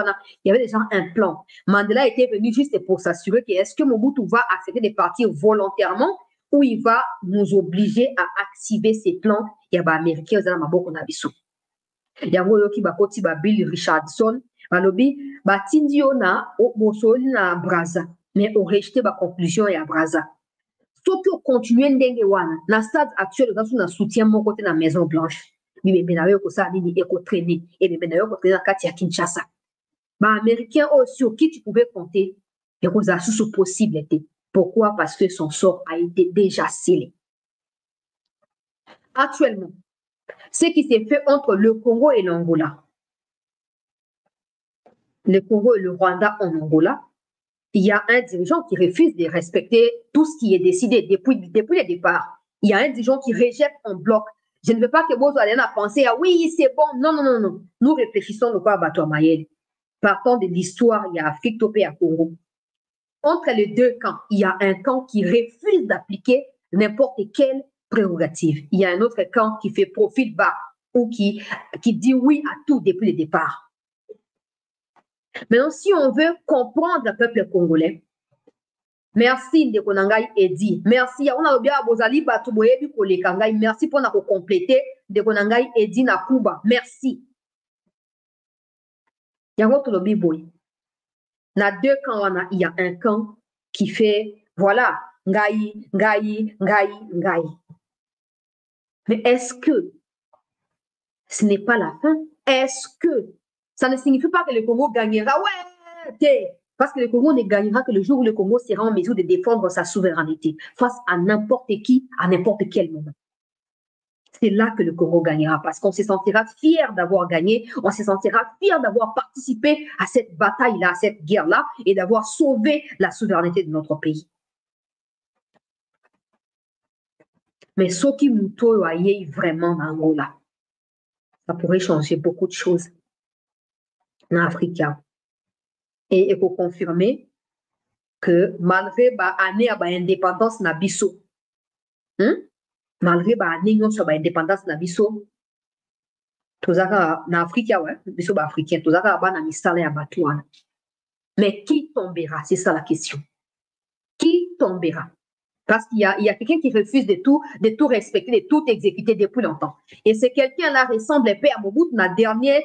y avait déjà un plan. Mandela était venu juste pour s'assurer que est-ce que Mobutu va accepter de partir volontairement ou il va nous obliger à activer ces plans. Il y a des Américains qui ont maboko na biso. Il y a qui bakoti ba Bill Richardson, balobi batindi na bosoli na Brazza, mais on rejeté ba conclusion ya Brazza. Soki okontinue ndenge wana na stade actuel oza na soutien moko te na Maison Blanche bibembe na yo kosala nini ekotraîner ebembe na yo kotraîner na kati ya Kinshasa baaméricain oyo sur qui tu pouvais compter ekozala susu possible te. Pourquoi? Parce que son sort a été déjà scellé. Actuellement, ce qui s'est fait entre le Congo et l'Angola, le Congo et le Rwanda en Angola, il y a un dirigeant qui refuse de respecter tout ce qui est décidé depuis le départ. Il y a un dirigeant qui rejette en bloc. Je ne veux pas que vous allez penser, ah oui, c'est bon. Non, non, non, non. Nous réfléchissons de quoi à Bato Mayel. Partant de l'histoire, il y a Afrique Topé à Congo. Entre les deux camps, il y a un camp qui refuse d'appliquer n'importe quelle prérogative. Il y a un autre camp qui fait profil bas ou qui dit oui à tout depuis le départ. Maintenant, si on veut comprendre le peuple congolais, merci de Konangai Edi. Merci. On a bien Bozali Batuboyebi Kolekangai. Merci pour nous compléter de Konangai Edi na Kuba. Merci. Yango Tolobi Boy. Na deux camps, il y a un camp qui fait, voilà, Ngai, Ngai, Ngai, Ngai. Mais est-ce que ce n'est pas la fin? Est-ce que ça ne signifie pas que le Congo gagnera? Ouais, parce que le Congo ne gagnera que le jour où le Congo sera en mesure de défendre sa souveraineté face à n'importe qui, à n'importe quel moment. C'est là que le Congo gagnera parce qu'on se sentira fier d'avoir gagné, on se sentira fier d'avoir participé à cette bataille-là, à cette guerre-là et d'avoir sauvé la souveraineté de notre pays. Mais ce qui nous toye vraiment dans Angola, ça pourrait changer beaucoup de choses en Afrique. Et il faut confirmer que malgré l'année de l'indépendance na biso, malgré l'année de l'indépendance na biso, tozaka na Afrique, ouais, biso ba africain, tozaka ba na misala ya batouana. Mais qui tombera? C'est ça la question. Qui tombera? Parce qu'il y a quelqu'un qui refuse de tout respecter, de tout exécuter depuis longtemps. Et ce quelqu'un-là ressemble un peu à Mobutu, na dernier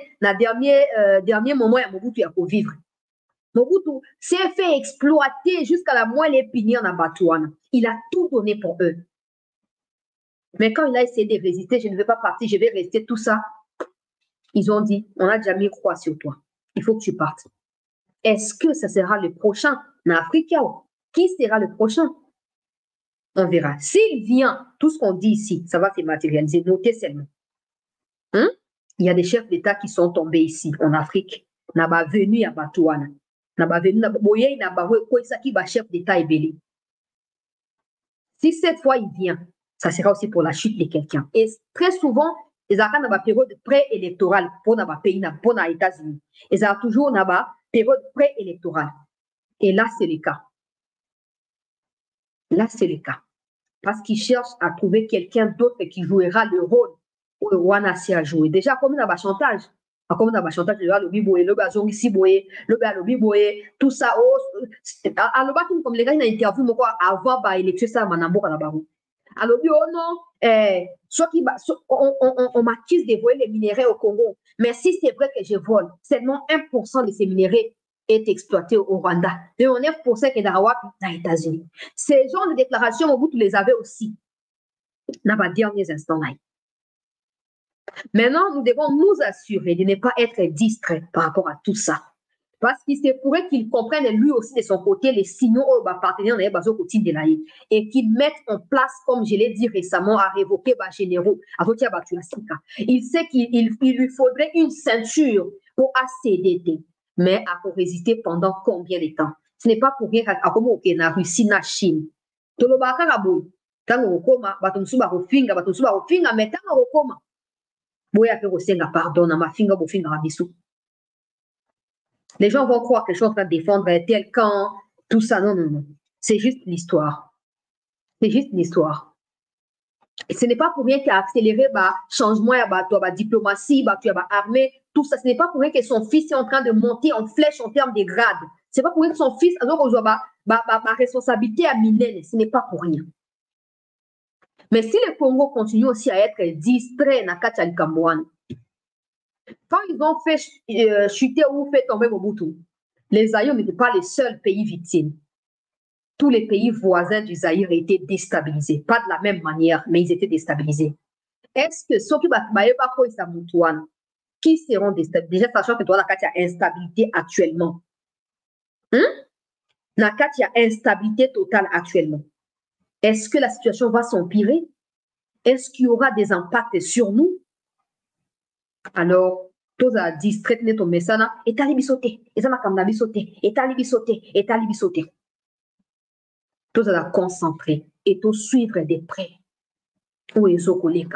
moment à Mobutu pour vivre. Mobutu s'est fait exploiter jusqu'à la moelle épinière dans Batouana. Il a tout donné pour eux. Mais quand il a essayé de résister, je ne vais pas partir, je vais rester, tout ça, ils ont dit, on a déjà mis croix sur toi. Il faut que tu partes. Est-ce que ça sera le prochain en Afrique? Qui sera le prochain? On verra. S'il vient, tout ce qu'on dit ici, ça va se matérialiser. Notez seulement. Il y a des chefs d'État qui sont tombés ici, en Afrique. N'a pas venu à Batouana. N'a pas venu à chef d'État et belé. Si cette fois il vient, ça sera aussi pour la chute de quelqu'un. Et très souvent, ils ont une période préélectorale pour les pays, pour les États-Unis. Ils ont toujours une période préélectorale. Et là, c'est le cas. Là, c'est le cas. Parce qu'ils cherchent à trouver quelqu'un d'autre qui jouera le rôle où le Rwanda a joué. Déjà, comme il y a un chantage. Comme il y a un chantage, le lobby boye, le bazongi si boye, le lobby boye, tout ça. Alors, comme les gars, ils ont interviewé avant l'élection, ça, Manambo, à la barou. Alors, oh non, on m'accuse de voler les minéraux au Congo. Mais si c'est vrai que je vole, seulement 1% de ces minéraux est exploité au Rwanda. Et on est pour ça que dans les États-Unis. Ces genres de déclarations, vous les avez aussi dans les derniers instants. Maintenant, nous devons nous assurer de ne pas être distraits par rapport à tout ça. Parce qu'il se pourrait qu'il comprenne lui aussi de son côté les signaux où partenaire dans les quotidien de l'AI et qu'il mette en place, comme je l'ai dit récemment, à révoquer les généraux. Il sait qu'il lui faudrait une ceinture pour ACDT, mais à résister pendant combien de temps? Ce n'est pas pour rien à comment la Russie, la Chine. Tout le monde tango okoma bato mosusu bakofinga bato mosusu bakofinga me ntango okoma boya mpe kosenga pardon na mafinga bofingaka biso. Les gens vont croire que je suis en train de défendre tel camp, tout ça. Non, non, non. C'est juste l'histoire. C'est juste l'histoire. Et ce n'est pas pour rien qu'il a accéléré le changement, la diplomatie, l'armée, tout ça. Ce n'est pas pour rien que son fils est en train de monter en flèche en termes de grades. Ce n'est pas pour rien que son fils a responsabilité à Minene. Ce n'est pas pour rien. Mais si le Congo continue aussi à être distrait dans Kachali Kambouane, quand ils ont fait chuter ou fait tomber Mobutu, les Zaïre n'étaient pas les seuls pays victimes. Tous les pays voisins du Zaïre étaient déstabilisés. Pas de la même manière, mais ils étaient déstabilisés. Est-ce que ceux qui seront déstabilisés, déjà sachant que dans la carte, il y a instabilité actuellement. Dans la carte, il y a instabilité totale actuellement. Est-ce que la situation va s'empirer? Est-ce qu'il y aura des impacts sur nous? Alors, tous à distrait ton message, et talibi sauté, et ça m'a comme sauté, et talibi sauté, et talibi sauté. Tous à concentrer et tout suivre de près. Où est ce collègue?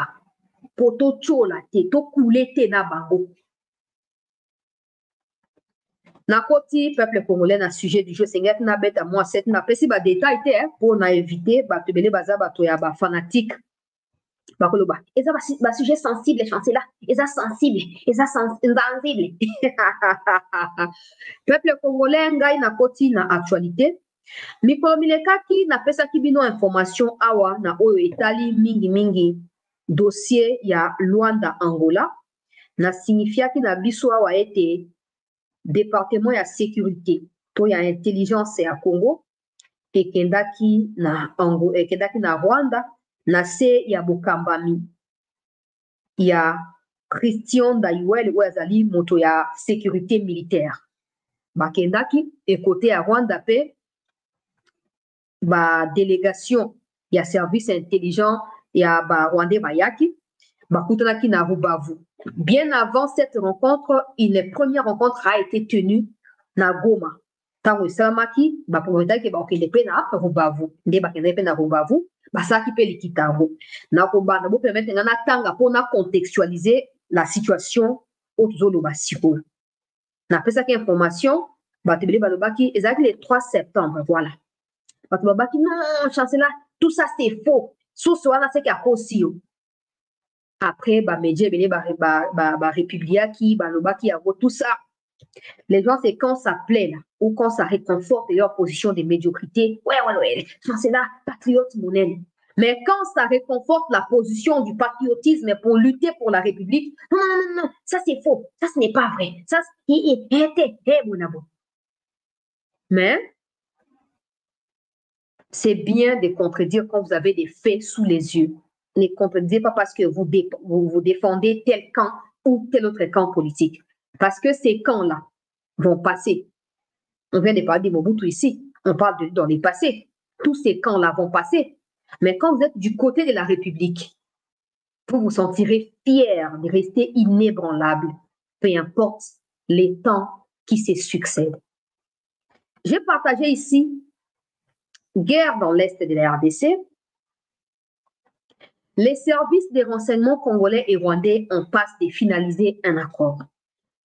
Pour tout chola, tout couler na bango. Na koti peuple congolais na sujet du jeu Seigneur na bête à moi cette na précis ba détail pour na éviter ba te belé baza ba to ya ba fanatique. Bakoloba. Et ça va sujet sensible chancer là. Et ça sensible, et ça sensible. Peuple congolais ngai na koti na actualité. Mikolo milekaki na pesa kibino information awa na oyo etali mingi dossier ya Luanda Angola na signifiaki na biso awa ete département ya sécurité to ya intelligence ya Congo ekendaki na Angola ekendaki na Rwanda na se ya bokambami ya Christian Dayuel oyo azali moto ya sécurité militaire bakendaki ekote ya Rwanda pe ba délégation ya service intelligent ya ba Rwandais bayaki bakutanaki na Rubavu. Bien avant cette rencontre, une première rencontre a été tenue na Goma. Tango esalamaki baprometaki bakende pe na Rubavu nde bakende pe na Rubavu basaki pe likitango na kobanda bo permettre ngana tanga pona contextualiser la situation au tozoloba sikoyo na pesaki information batebele balobaki ezalaki le 3 septembre voilà. Non, chancelier, tout ça c'est faux. Source wana c'est qu'il aussi. Après, média républia qui, lobaki, tout ça. Les gens, c'est quand ça plaît là, ou quand ça réconforte leur position de médiocrité. Ouais, chancelier, patriote monnaie. Mais quand ça réconforte la position du patriotisme pour lutter pour la République, non, ça c'est faux. Ça, ce n'est pas vrai. Ça, mais c'est bien de contredire quand vous avez des faits sous les yeux. Ne contredisez pas parce que vous défendez tel camp ou tel autre camp politique. Parce que ces camps-là vont passer. On vient de parler de Mobutu ici. On parle dans les passés. Tous ces camps-là vont passer. Mais quand vous êtes du côté de la République, vous vous sentirez fier de rester inébranlable, peu importe les temps qui se succèdent. J'ai partagé ici guerre dans l'Est de la RDC. Les services des renseignements congolais et rwandais en passe de finaliser un accord.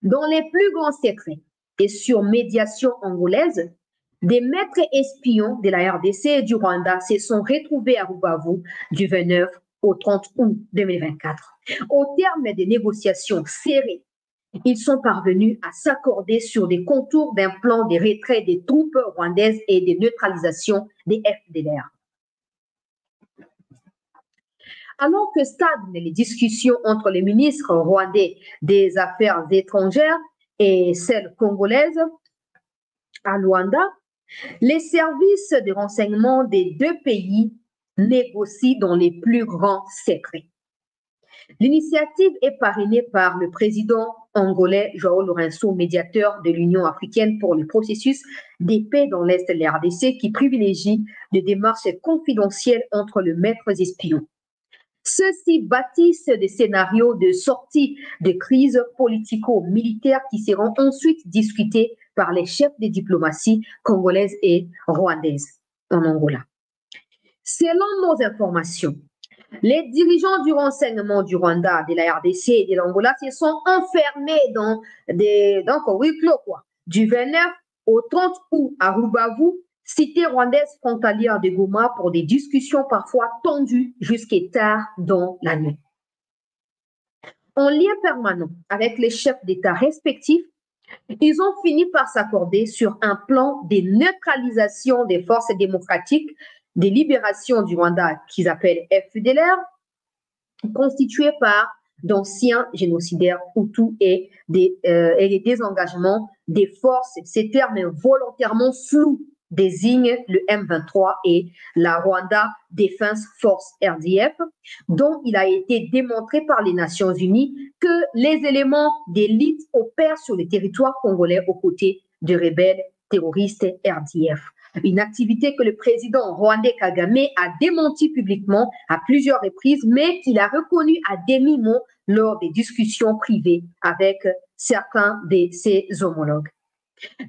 Dans les plus grands secrets et sur médiation angolaise, des maîtres espions de la RDC et du Rwanda se sont retrouvés à Rubavu du 29 au 30 août 2024. Au terme des négociations serrées, ils sont parvenus à s'accorder sur des contours d'un plan de retrait des troupes rwandaises et de neutralisation des FDLR. Alors que stagnent les discussions entre les ministres rwandais des Affaires étrangères et celles congolaises à Luanda, les services de renseignement des deux pays négocient dans les plus grands secrets. L'initiative est parrainée par le président angolais João Lourenço, médiateur de l'Union africaine pour le processus de paix dans l'Est de la RDC, qui privilégie des démarches confidentielles entre les maîtres espions. Ceux-ci bâtissent des scénarios de sortie de crises politico-militaires qui seront ensuite discutés par les chefs de diplomatie congolaises et rwandaises en Angola. Selon nos informations, les dirigeants du renseignement du Rwanda, de la RDC et de l'Angola se sont enfermés dans huis clos, du 29 au 30 août à Rubavu, cité rwandaise frontalière de Goma, pour des discussions parfois tendues jusqu'à tard dans la nuit. En lien permanent avec les chefs d'État respectifs, ils ont fini par s'accorder sur un plan de neutralisation des forces démocratiques de libération du Rwanda qu'ils appellent FDLR, constituées par d'anciens génocidaires Hutus et les désengagements des forces. Ces termes volontairement flous désignent le M23 et la Rwanda Defense Force RDF, dont il a été démontré par les Nations Unies que les éléments d'élite opèrent sur le territoire congolais aux côtés de rebelles terroristes RDF. Une activité que le président rwandais Kagame a démenti publiquement à plusieurs reprises, mais qu'il a reconnu à demi-mot lors des discussions privées avec certains de ses homologues.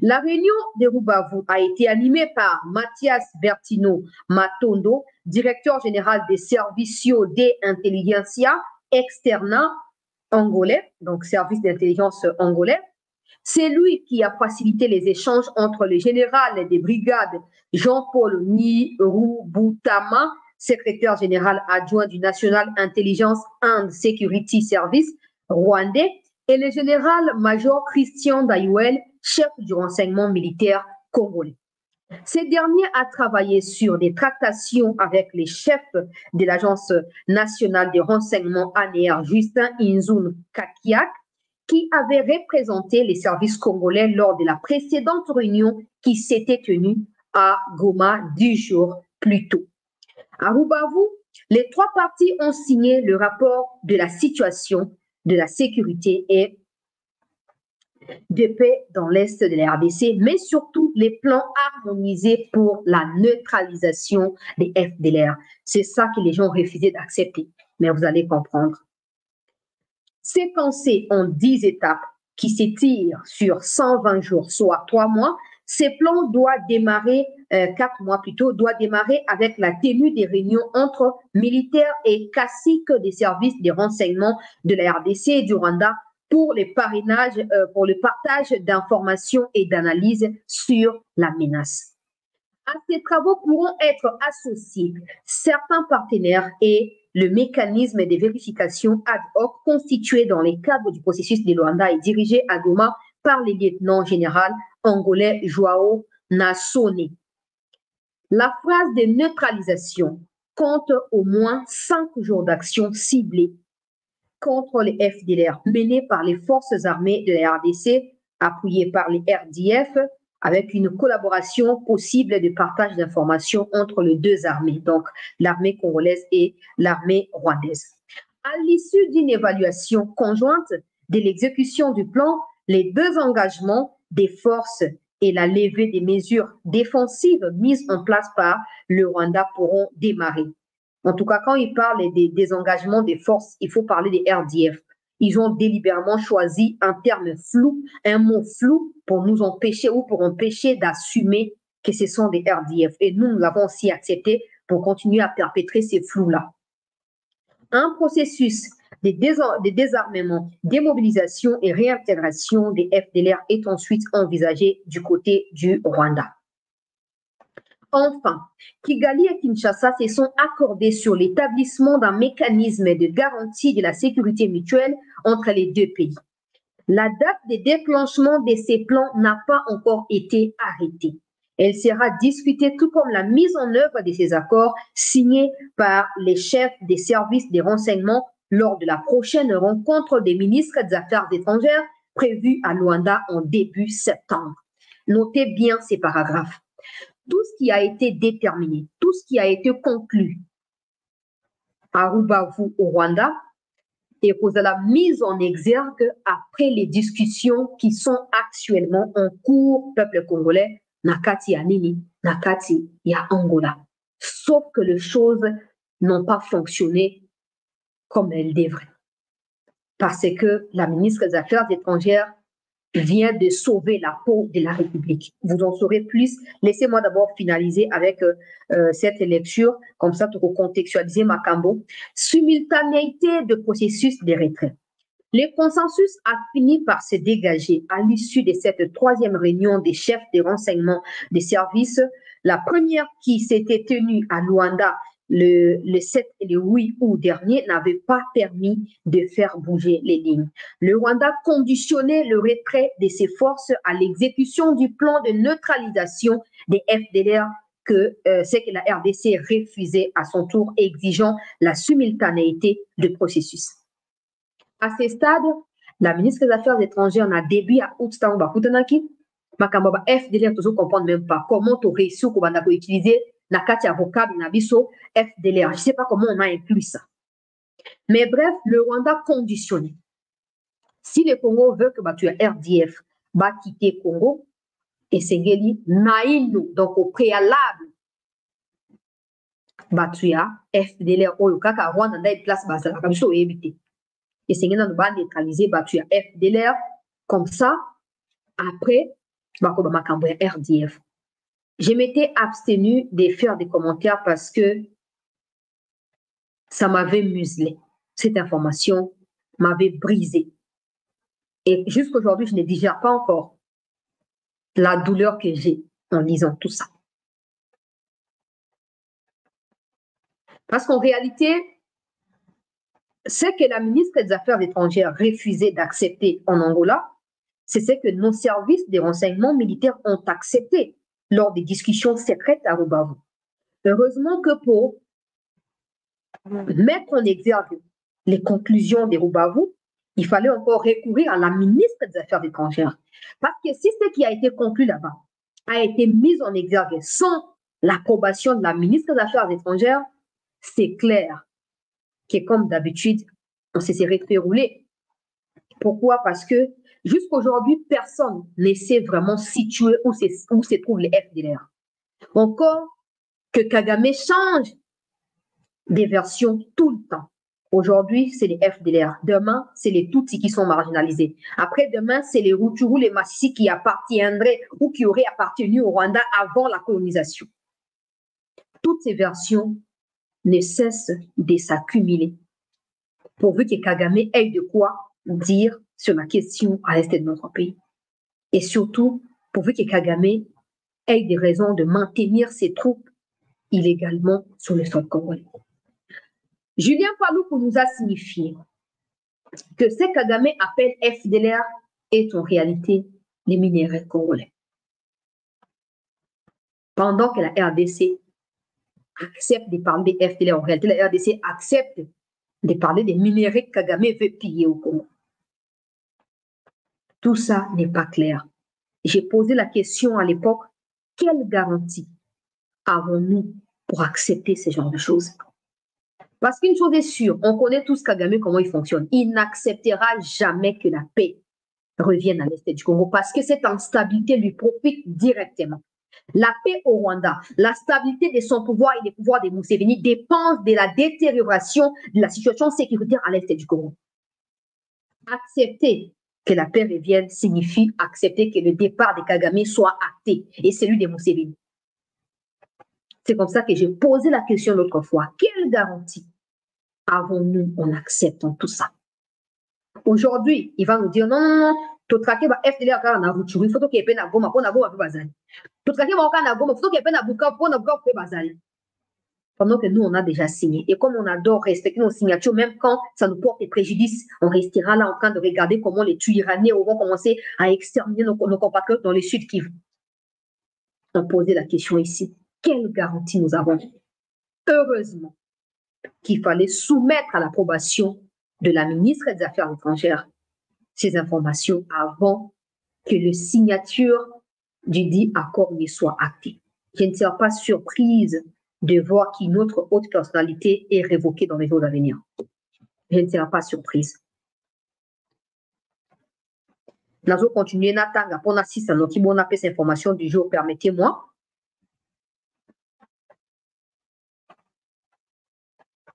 La réunion de Rubavu a été animée par Mathias Bertino Matondo, directeur général des Servicios de Intelligentsia Externa angolais, donc service d'intelligence angolais. C'est lui qui a facilité les échanges entre le général des brigades Jean-Paul Nirubutama, secrétaire général adjoint du National Intelligence and Security Service rwandais, et le général-major Christian Dayuel, chef du renseignement militaire congolais. Ce dernier a travaillé sur des tractations avec les chefs de l'Agence nationale de renseignement ANR, Justin Inzoun Kakiak, qui avait représenté les services congolais lors de la précédente réunion qui s'était tenue à Goma 10 jours plus tôt. À Rubavu, les trois parties ont signé le rapport de la situation de la sécurité et de paix dans l'Est de la RDC, mais surtout les plans harmonisés pour la neutralisation des FDLR. C'est ça que les gens refusaient d'accepter, mais vous allez comprendre. Séquencé en 10 étapes qui s'étirent sur 120 jours, soit 3 mois, ces plans doivent démarrer, 4 mois plutôt, doivent démarrer avec la tenue des réunions entre militaires et caciques des services de renseignement de la RDC et du Rwanda pour les parrainages, pour le partage d'informations et d'analyses sur la menace. À ces travaux pourront être associés certains partenaires et le mécanisme de vérification ad hoc constitué dans le cadre du processus de Luanda et dirigé à Goma par le lieutenant général angolais Joao Nassone. La phase de neutralisation compte au moins 5 jours d'action ciblée contre les FDLR menés par les forces armées de la RDC, appuyées par les RDF, avec une collaboration possible de partage d'informations entre les deux armées, donc l'armée congolaise et l'armée rwandaise. À l'issue d'une évaluation conjointe de l'exécution du plan, les deux engagements des forces et la levée des mesures défensives mises en place par le Rwanda pourront démarrer. En tout cas, quand il parle des engagements des forces, il faut parler des RDF. Ils ont délibérément choisi un terme flou, un mot flou pour nous empêcher ou pour empêcher d'assumer que ce sont des RDF. Et nous l'avons aussi accepté pour continuer à perpétrer ces flous-là. Un processus de désarmement, démobilisation et réintégration des FDLR est ensuite envisagé du côté du Rwanda. Enfin, Kigali et Kinshasa se sont accordés sur l'établissement d'un mécanisme de garantie de la sécurité mutuelle entre les deux pays. La date de déclenchement de ces plans n'a pas encore été arrêtée. Elle sera discutée tout comme la mise en œuvre de ces accords signés par les chefs des services de renseignement lors de la prochaine rencontre des ministres des Affaires étrangères prévue à Luanda en début septembre. Notez bien ces paragraphes. Tout ce qui a été déterminé, tout ce qui a été conclu à Rubavu au Rwanda et pour la mise en exergue après les discussions qui sont actuellement en cours, peuple congolais, Nakati ya nini, Nakati ya Angola. Sauf que les choses n'ont pas fonctionné comme elles devraient. Parce que la ministre des Affaires étrangères vient de sauver la peau de la République. Vous en saurez plus. Laissez-moi d'abord finaliser avec cette lecture, comme ça pour contextualiser Makambo. Simultanéité de processus de retrait. Le consensus a fini par se dégager à l'issue de cette troisième réunion des chefs des renseignements des services. La première qui s'était tenue à Luanda le 7 et le 8 août dernier n'avait pas permis de faire bouger les lignes. Le Rwanda conditionnait le retrait de ses forces à l'exécution du plan de neutralisation des FDLR c'est que la RDC refusait à son tour, exigeant la simultanéité de processus. À ce stade, la ministre des Affaires étrangères en a début à août Makamba FDLR toujours comprendre même pas comment tu réussis à utiliser na kati ya vocable na biso FDLR. Je sais pas comment on a inclus ça. Mais bref, le Rwanda conditionné. Si le Congo veut que tu as RDF va quitter Congo et Sengeli naïno donc au préalable tu as FDLR oyo kaka Rwanda nda place basala comme ça éviter. Et Sengeli nous va neutraliser tu as FDLR comme ça après makambo ya RDF. Je m'étais abstenue de faire des commentaires parce que ça m'avait muselé. Cette information m'avait brisé. Et jusqu'aujourd'hui, je ne digère pas encore la douleur que j'ai en lisant tout ça. Parce qu'en réalité, ce que la ministre des Affaires étrangères refusait d'accepter en Angola, c'est ce que nos services de renseignement militaires ont accepté lors des discussions secrètes à Rubavu. Heureusement que pour mettre en exergue les conclusions des Rubavu, il fallait encore recourir à la ministre des Affaires étrangères. Parce que si ce qui a été conclu là-bas a été mis en exergue sans l'approbation de la ministre des Affaires étrangères, c'est clair que comme d'habitude, on se serait fait rouler. Pourquoi? Parce que jusqu'aujourd'hui, personne ne sait vraiment situer où se trouvent les FDLR. Encore que Kagame change des versions tout le temps. Aujourd'hui, c'est les FDLR. Demain, c'est les Tutsis qui sont marginalisés. Après-demain, c'est les Rutshuru, les Massissi qui appartiendraient ou qui auraient appartenu au Rwanda avant la colonisation. Toutes ces versions ne cessent de s'accumuler pourvu que Kagame ait de quoi dire sur la question à l'est de notre pays. Et surtout, pourvu que Kagame ait des raisons de maintenir ses troupes illégalement sur le sol congolais. Julien Paluku nous a signifié que ce Kagame appelle FDLR est en réalité les minéraux congolais. Pendant que la RDC accepte de parler des FDLR, en réalité la RDC accepte de parler des minéraux que Kagame veut piller au Congo. Tout ça n'est pas clair. J'ai posé la question à l'époque, quelle garantie avons-nous pour accepter ce genre de choses? Parce qu'une chose est sûre, on connaît tous Kagame, comment il fonctionne. Il n'acceptera jamais que la paix revienne à l'est du Congo parce que cette instabilité lui profite directement. La paix au Rwanda, la stabilité de son pouvoir et des pouvoirs de Museveni dépendent de la détérioration de la situation sécuritaire à l'est du Congo. Accepter que la paix revienne signifie accepter que le départ de Kagame soit acté et celui de Museveni. C'est comme ça que j'ai posé la question l'autre fois. Quelle garantie avons-nous en acceptant tout ça? Aujourd'hui, il va nous dire non, non, non, tu traquer va FDLR car na Rutshuru, il faut que tu na Goma pour na Goma pour bazali. Tu traquer va car na Goma, il faut que tu na Bukavu pour na Bukavu pour bazali. Pendant que nous, on a déjà signé. Et comme on adore respecter nos signatures, même quand ça nous porte préjudice, on restera là en train de regarder comment les Iraniens vont commencer à exterminer nos compatriotes dans le Sud Kivu. On posait la question ici. Quelle garantie nous avons? Heureusement qu'il fallait soumettre à l'approbation de la ministre des Affaires étrangères ces informations avant que la signature du dit accord ne soit actée. Je ne serai pas surprise de voir qu'une autre haute personnalité est révoquée dans les jours à venir. je ne serai pas surprise. Nous allons continuer à attendre pour assister à notre information du jour. Permettez-moi.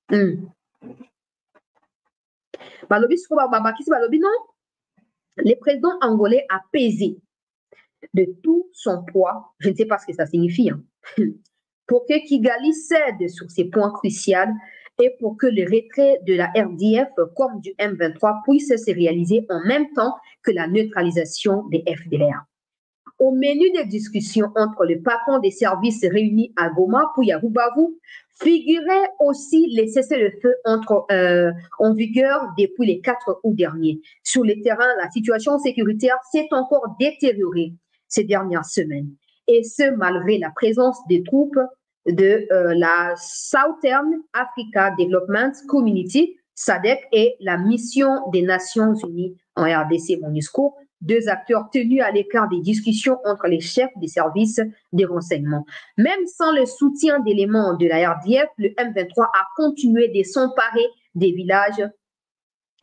Le président angolais a pesé de tout son poids, je ne sais pas ce que ça signifie, hein, pour que Kigali cède sur ces points cruciaux et pour que le retrait de la RDF comme du M23 puisse se réaliser en même temps que la neutralisation des FDLR. Au menu des discussions entre le patron des services réunis à Goma pour Yarubavu, figurait aussi les cessez-le-feu en vigueur depuis le 4 août dernier. Sur le terrain, la situation sécuritaire s'est encore détériorée ces dernières semaines, et ce malgré la présence des troupes de la Southern Africa Development Community, SADC, et la mission des Nations Unies en RDC, MONUSCO, deux acteurs tenus à l'écart des discussions entre les chefs des services des renseignements. Même sans le soutien d'éléments de la RDF, le M23 a continué de s'emparer des villages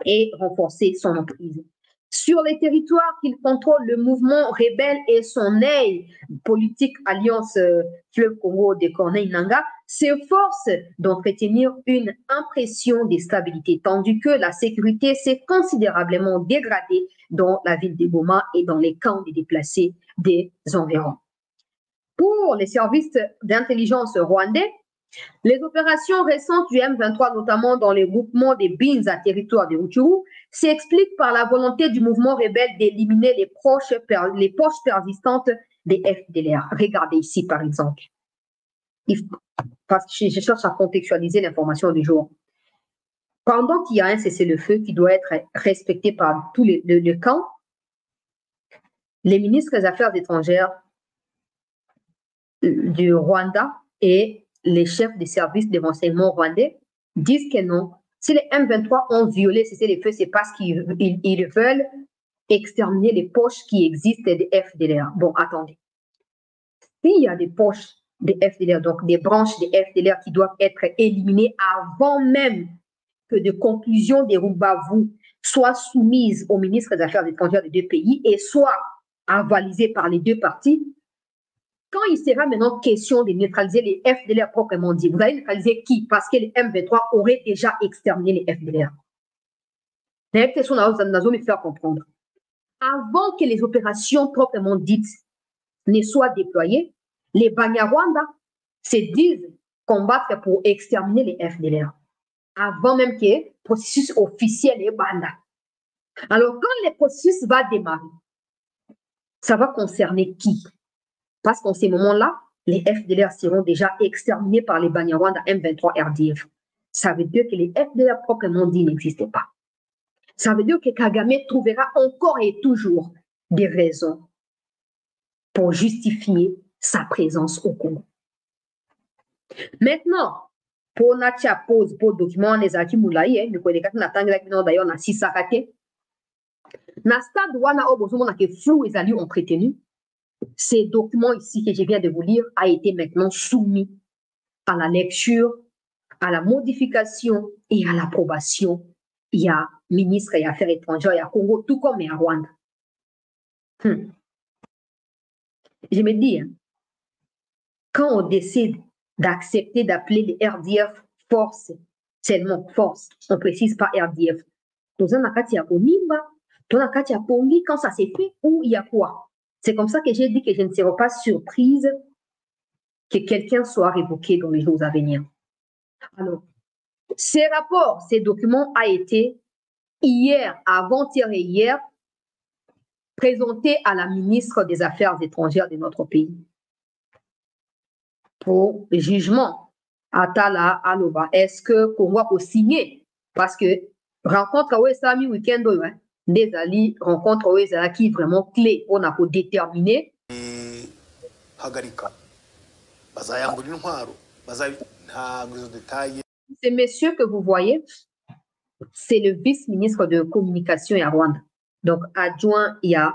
et renforcer son emprise. Sur les territoires qu'il contrôle, le mouvement rebelle et son aile politique Alliance Fleuve Congo de Corneille Nangaa s'efforcent d'entretenir une impression de stabilité, tandis que la sécurité s'est considérablement dégradée dans la ville de Goma et dans les camps des déplacés des environs. Pour les services d'intelligence rwandais, les opérations récentes du M23, notamment dans les groupements des Bins à territoire de Rutshuru, s'expliquent par la volonté du mouvement rebelle d'éliminer les poches persistantes des FDLR. Regardez ici, par exemple. Parce que je cherche à contextualiser l'information du jour. Pendant qu'il y a un cessez-le-feu qui doit être respecté par tous le camp, les ministres des Affaires étrangères du Rwanda et les chefs des services de renseignement rwandais disent que non. Si les M23 ont violé cessez-le-feu, c'est parce qu'ils veulent exterminer les poches qui existent des FDLR. Bon, attendez. S'il y a des poches des FDLR, donc des branches des FDLR qui doivent être éliminées avant même que de conclusions des Rubavu soient soumises au ministre des Affaires étrangères des deux pays et soient avalisées par les deux parties, quand il sera maintenant question de neutraliser les FDLR proprement dit, vous allez neutraliser qui? Parce que les M23 auraient déjà exterminé les FDLR. C'est une question que nous allons me faire comprendre. Avant que les opérations proprement dites ne soient déployées, les Banyarwanda se disent combattre pour exterminer les FDLR. Avant même que le processus officiel est banda. Alors, quand le processus va démarrer, ça va concerner qui? Parce qu'en ces moments-là, les FDLR seront déjà exterminés par les Banyarwanda M23 RDF. Ça veut dire que les FDLR proprement dit n'existaient pas. Ça veut dire que Kagame trouvera encore et toujours des raisons pour justifier sa présence au Congo. Maintenant, pour Natia pose pour document les acquis moulaye, le collègue d'ailleurs na sisakate. Na stade wana obozomo na ke flou ezali entretenu. Ces documents ici que je viens de vous lire a été maintenant soumis à la lecture, à la modification et à l'approbation. Il y a ministre des Affaires étrangères, il y a Congo, tout comme il y a Rwanda. Je me dis, quand on décide d'accepter d'appeler les RDF force, seulement force, on ne précise pas RDF. Quand ça s'est fait, où il y a quoi? C'est comme ça que j'ai dit que je ne serai pas surprise que quelqu'un soit révoqué dans les jours à venir. Alors, ces rapports, ces documents ont été hier, avant-hier et hier, présentés à la ministre des Affaires étrangères de notre pays pour jugement. Atala Aloba, est-ce que Congo peut signer? Parce que rencontre à Sami week-end, des alliés rencontre qui est vraiment clé, on a pour déterminer. Ce monsieur que vous voyez, c'est le vice-ministre de communication à Rwanda. Donc, adjoint, il y a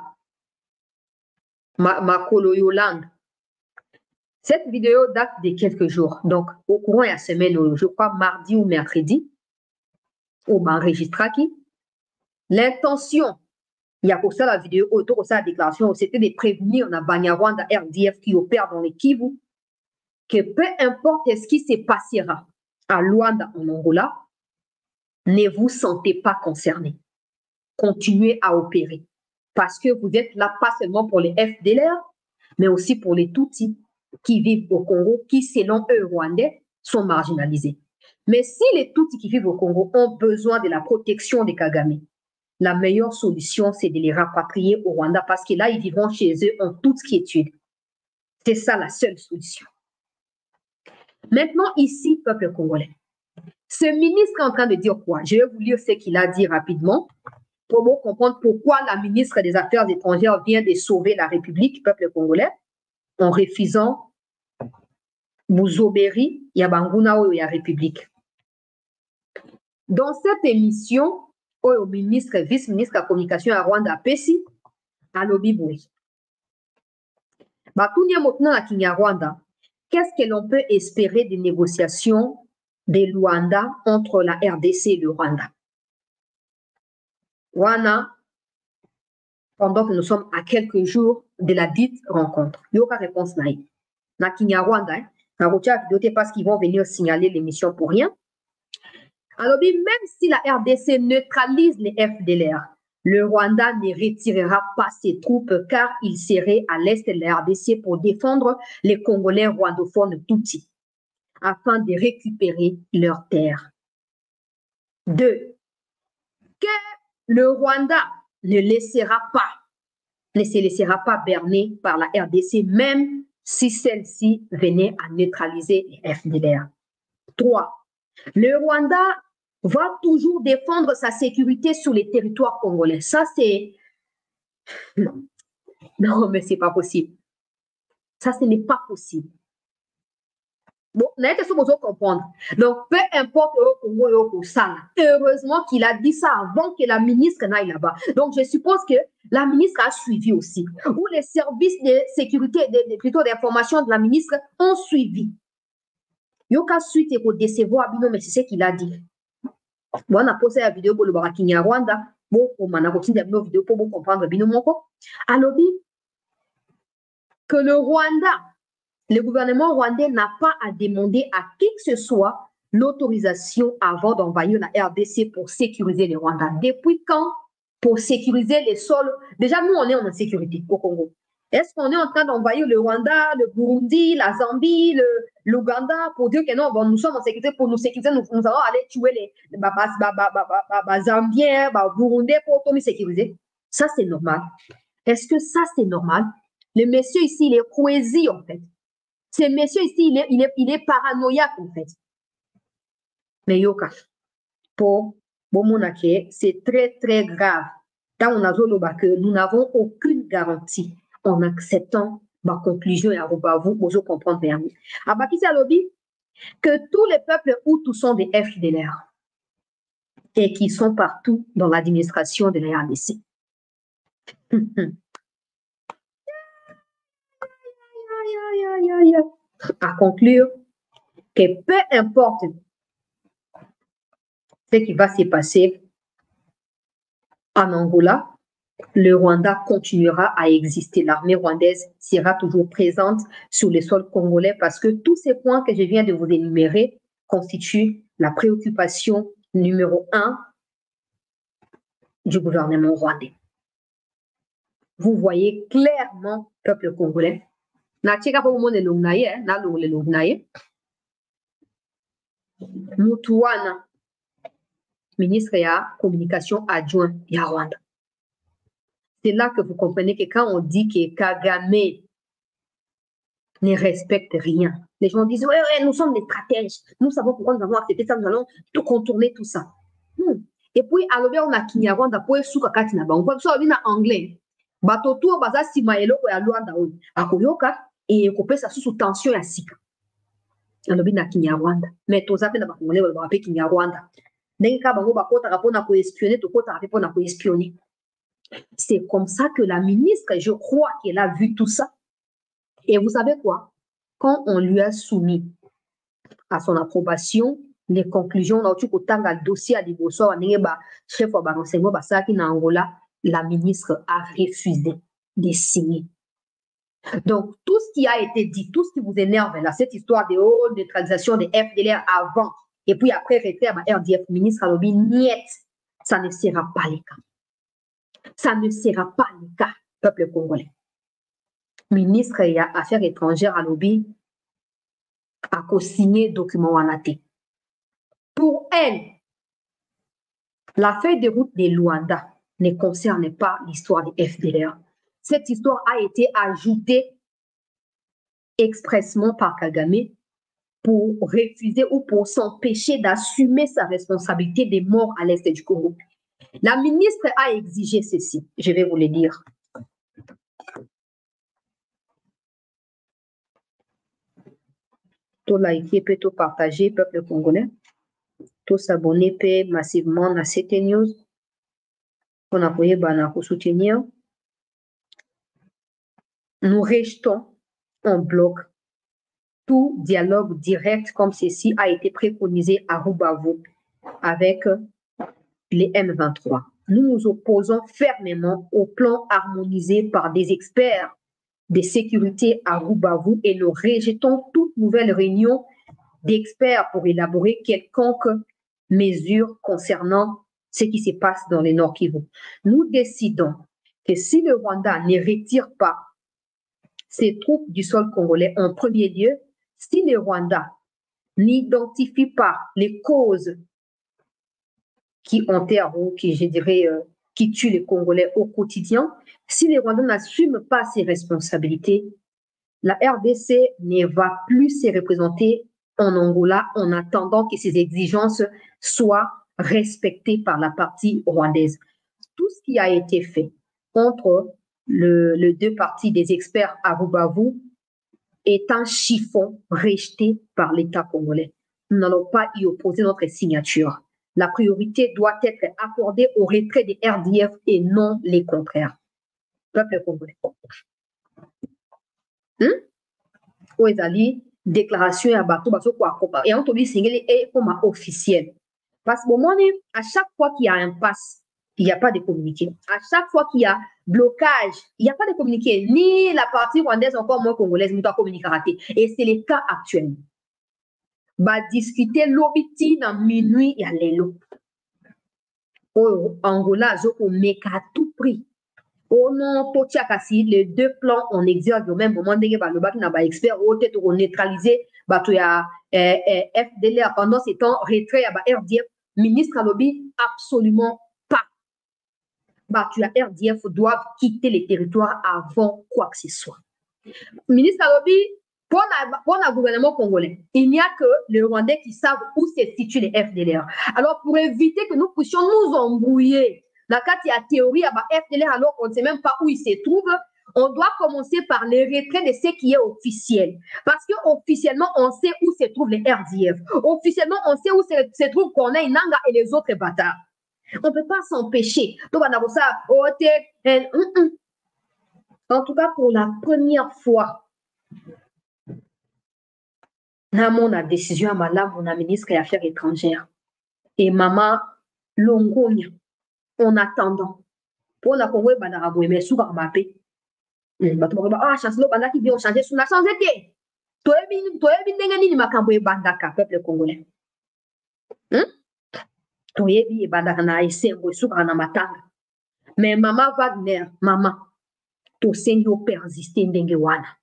Makolo Yolande. Cette vidéo date de quelques jours. Donc, au courant de la semaine, je crois mardi ou mercredi, ou enregistra qui. L'intention, il y a pour ça la vidéo, autour de ça la déclaration, c'était de prévenir la Banyarwanda RDF qui opère dans les Kivu, que peu importe ce qui se passera à Luanda en Angola, ne vous sentez pas concerné. Continuez à opérer. Parce que vous êtes là pas seulement pour les FDLR, mais aussi pour les Tutsis qui vivent au Congo, qui, selon eux, Rwandais, sont marginalisés. Mais si les Tutsis qui vivent au Congo ont besoin de la protection des Kagame, la meilleure solution, c'est de les rapatrier au Rwanda parce que là, ils vivront chez eux en toute quiétude. C'est ça la seule solution. Maintenant, ici, peuple congolais, ce ministre est en train de dire quoi? Je vais vous lire ce qu'il a dit rapidement pour vous comprendre pourquoi la ministre des Affaires étrangères vient de sauver la République, peuple congolais, en refusant Bouzoberi, Yabanguna ou la République. Dans cette émission, au ministre, vice-ministre de la communication à Rwanda, Pessi, à Lobiboui. Qu'est-ce que l'on peut espérer des négociations de Luanda entre la RDC et le Rwanda? Wana, pendant que nous sommes à quelques jours de la dite rencontre. Il n'y a aucune réponse naïve. Na Kinyarwanda, parce qu'ils vont venir signaler l'émission pour rien. Alors, même si la RDC neutralise les FDLR, le Rwanda ne retirera pas ses troupes car il serait à l'est de la RDC pour défendre les Congolais rwandophones Tutsis afin de récupérer leurs terres. 2. Que le Rwanda ne se laissera pas berner par la RDC, même si celle-ci venait à neutraliser les FDLR. 3. Le Rwanda va toujours défendre sa sécurité sur les territoires congolais. Ça, c'est... Non, mais c'est pas possible. Ça, ce n'est pas possible. Bon, on a été supposé comprendre. Donc, peu importe le Congo, ça, heureusement qu'il a dit ça avant que la ministre n'aille là-bas. Donc, je suppose que la ministre a suivi aussi. Ou les services de sécurité, plutôt d'information de la ministre ont suivi. Yoka suite et pour décevoir, mais c'est ce qu'il a dit. Bon, on a posé la vidéo pour le Barakinya Rwanda. Bon, on a continué la vidéo pour vous comprendre. Alors, que le Rwanda, le gouvernement rwandais n'a pas à demander à qui que ce soit l'autorisation avant d'envahir la RDC pour sécuriser les Rwandais. Depuis quand? Pour sécuriser les sols. Déjà, nous, on est en sécurité au Congo. Est-ce qu'on est en train d'envahir le Rwanda, le Burundi, la Zambie, l'Ouganda pour dire que non, bon, nous sommes en sécurité, pour nous sécuriser, nous allons aller tuer les Zambiens, Burundais pour nous sécuriser? Ça, c'est normal. Est-ce que ça, c'est normal? Le monsieur ici, il est cohési, en fait. Ce monsieur ici, il est paranoïaque, en fait. Mais yoka, pour Bomonake, c'est très, très grave. Dans on a que nous n'avons aucune garantie en acceptant ma conclusion et à vous comprendre bien. Abakisi Alobi, que tous les peuples hutus sont des FDLR et qui sont partout dans l'administration de la RDC. À conclure que peu importe ce qui va se passer en Angola, le Rwanda continuera à exister. L'armée rwandaise sera toujours présente sur le sol congolais parce que tous ces points que je viens de vous énumérer constituent la préoccupation numéro 1 du gouvernement rwandais. Vous voyez clairement, peuple congolais, Mutuana, ministre de la communication adjoint de Rwanda. C'est là que vous comprenez que quand on dit que Kagame ne respecte rien, les gens disent, ouais, nous sommes des stratèges, nous savons pourquoi nous avons accepté ça, nous allons tout contourner tout ça. Et puis, à l'objet, on a Kinyarwanda, pour sous kakati na bango, pour ça, on a anglais. Batoto, baza simaelo, ko ya Luanda, akoyoka, et ko pesa sous tension ya sika. Alobi na Kinyarwanda. Mais toza pe na bakongolais, ba pe Kinyarwanda. Ndenge ka bango bakota rapona ko espionner, to kota rapona ko espionner. C'est comme ça que la ministre, je crois qu'elle a vu tout ça. Et vous savez quoi? Quand on lui a soumis à son approbation les conclusions, on a le dossier à Diboso, chef de renseignement, Angola, la ministre a refusé de signer. Donc, tout ce qui a été dit, tout ce qui vous énerve, là, cette histoire de neutralisation des FDLR avant, et puis après, retrait à RDF, ministre Alobi, niet, ça ne sera pas le cas. Ça ne sera pas le cas, peuple congolais. Ministre des Affaires étrangères Alobi a co-signé document Wanaté. Pour elle, la feuille de route des Luanda ne concerne pas l'histoire des FDLR. Cette histoire a été ajoutée expressement par Kagame pour refuser ou pour s'empêcher d'assumer sa responsabilité des morts à l'est du Congo. La ministre a exigé ceci, je vais vous le dire. Tout liker, tout partager, peuple congolais. Tout s'abonner massivement à cette news. On a pour soutenir. Nous rejetons en bloc tout dialogue direct comme ceci a été préconisé à Rubavu avec les M23. Nous nous opposons fermement au plan harmonisé par des experts de sécurité à Rubavu et nous rejetons toute nouvelle réunion d'experts pour élaborer quelconque mesure concernant ce qui se passe dans le Nord Kivu. Nous décidons que si le Rwanda ne retire pas ses troupes du sol congolais en premier lieu, si le Rwanda n'identifie pas les causes qui enterrent ou qui, je dirais, qui tuent les Congolais au quotidien, si le Rwanda n'assume pas ses responsabilités, la RDC ne va plus se représenter en Angola en attendant que ses exigences soient respectées par la partie rwandaise. Tout ce qui a été fait entre les deux parties des experts à Rubavu est un chiffon rejeté par l'État congolais. Nous n'allons pas y opposer notre signature. La priorité doit être accordée au retrait des RDF et non les contraires. Peuple congolais. Oezali, déclaration à Bato, et on te dit c'est comme officiel. Parce que moment, à chaque fois qu'il y a un pass, il n'y a pas de communiqué. À chaque fois qu'il y a blocage, il n'y a pas de communiqué. Ni la partie rwandaise, encore moins congolaise, nous doit communiquer raté. Et c'est le cas actuel. Va discuter l'obiti dans minuit et à l'élo. Au Angola, on met à tout prix. Oh non, les deux plans on exerce au même moment. Dès que le bac n'a pas expert, on neutraliser, FDLR pendant ces temps, retrait à RDF. Ministre Alobi, absolument pas. RDF doivent quitter les territoires avant quoi que ce soit. Ministre Alobi, pour le gouvernement congolais, il n'y a que les Rwandais qui savent où se situent les FDLR. Alors, pour éviter que nous puissions nous embrouiller, dans il y a théorie à FDLR, alors qu'on ne sait même pas où ils se trouvent, on doit commencer par le retrait de ce qui est officiel. Parce qu'officiellement, on sait où se trouvent les RDF. Officiellement, on sait où se trouvent Corneille Nanga et les autres bâtards. On ne peut pas s'empêcher. Donc, on a ça. En tout cas, pour la première fois, Namon a décision à Malam, mon ministre des Affaires étrangères. Et maman Longonia, en attendant. Pour la Congo, Banarabo, mais sous par ma paix. Ah, chancelo, Banda qui vient changer sous la changé. Toi, ni makambo et Bandaka, peuple congolais. Toi, et Bandaka na esengo sous par matanga. Mais maman Wagner, maman, to sengi o persister ndenge wana.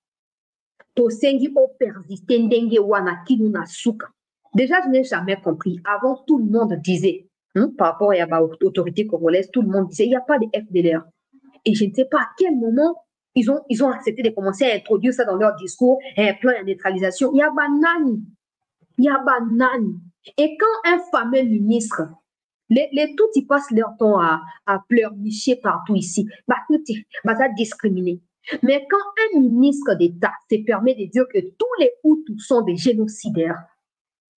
To sengi o persister ndenge wana kinuna suka. Déjà, je n'ai jamais compris. Avant, tout le monde disait, par rapport à l'autorité congolaise, tout le monde disait, il n'y a pas de FDLR. Et je ne sais pas à quel moment ils ont accepté de commencer à introduire ça dans leur discours, un plan de neutralisation. Il y a banane. Il y a banane. Et quand un fameux ministre, les tout, ils passent leur temps à pleurnicher partout ici, tout est discriminé. Mais quand un ministre d'État se permet de dire que tous les Hutus sont des génocidaires,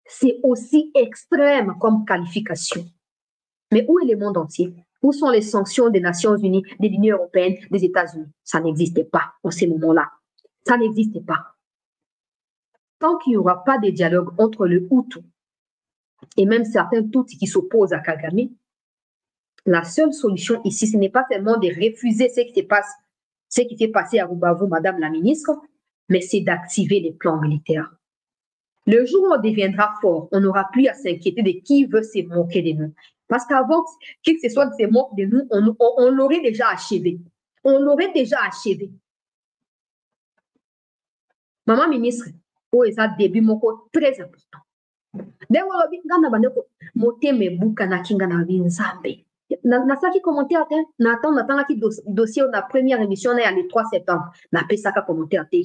c'est aussi extrême comme qualification. Mais où est le monde entier? Où sont les sanctions des Nations Unies, de l'Union européenne, des États-Unis? Ça n'existait pas en ces moments-là. Ça n'existait pas. Tant qu'il n'y aura pas de dialogue entre le Hutu et même certains Tutsis qui s'opposent à Kagame, la seule solution ici, ce n'est pas seulement de refuser ce qui s'est passé à Rubavu, Madame la ministre, mais c'est d'activer les plans militaires. Le jour où on deviendra fort, on n'aura plus à s'inquiéter de qui veut se moquer de nous. Parce qu'avant qu'il se soit se moque de nous, on l'aurait déjà achevé. On l'aurait déjà achevé. Maman ministre, oh, ça début moko très important. Nasaki commentaire Nathan qui dossier na première émission na le 3 septembre na pesaka commentaire te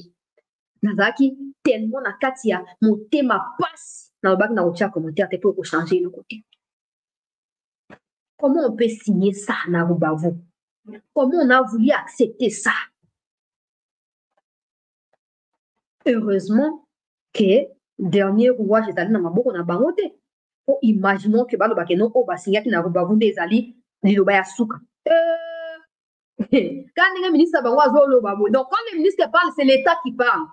nazaki tellement na katia motema passe na bak na ocha commentaire te pour changer le côté. Comment on peut signer ça na Rubavu? Comment on a voulu accepter ça? Heureusement que dernier roi j'ai allé na maboko na bangote. Oh, imaginons que balo bakeno o basinyaki na Rubavu des ali liloba ya suka. Quand les ministres donc quand les ministres parlent, c'est l'État qui parle.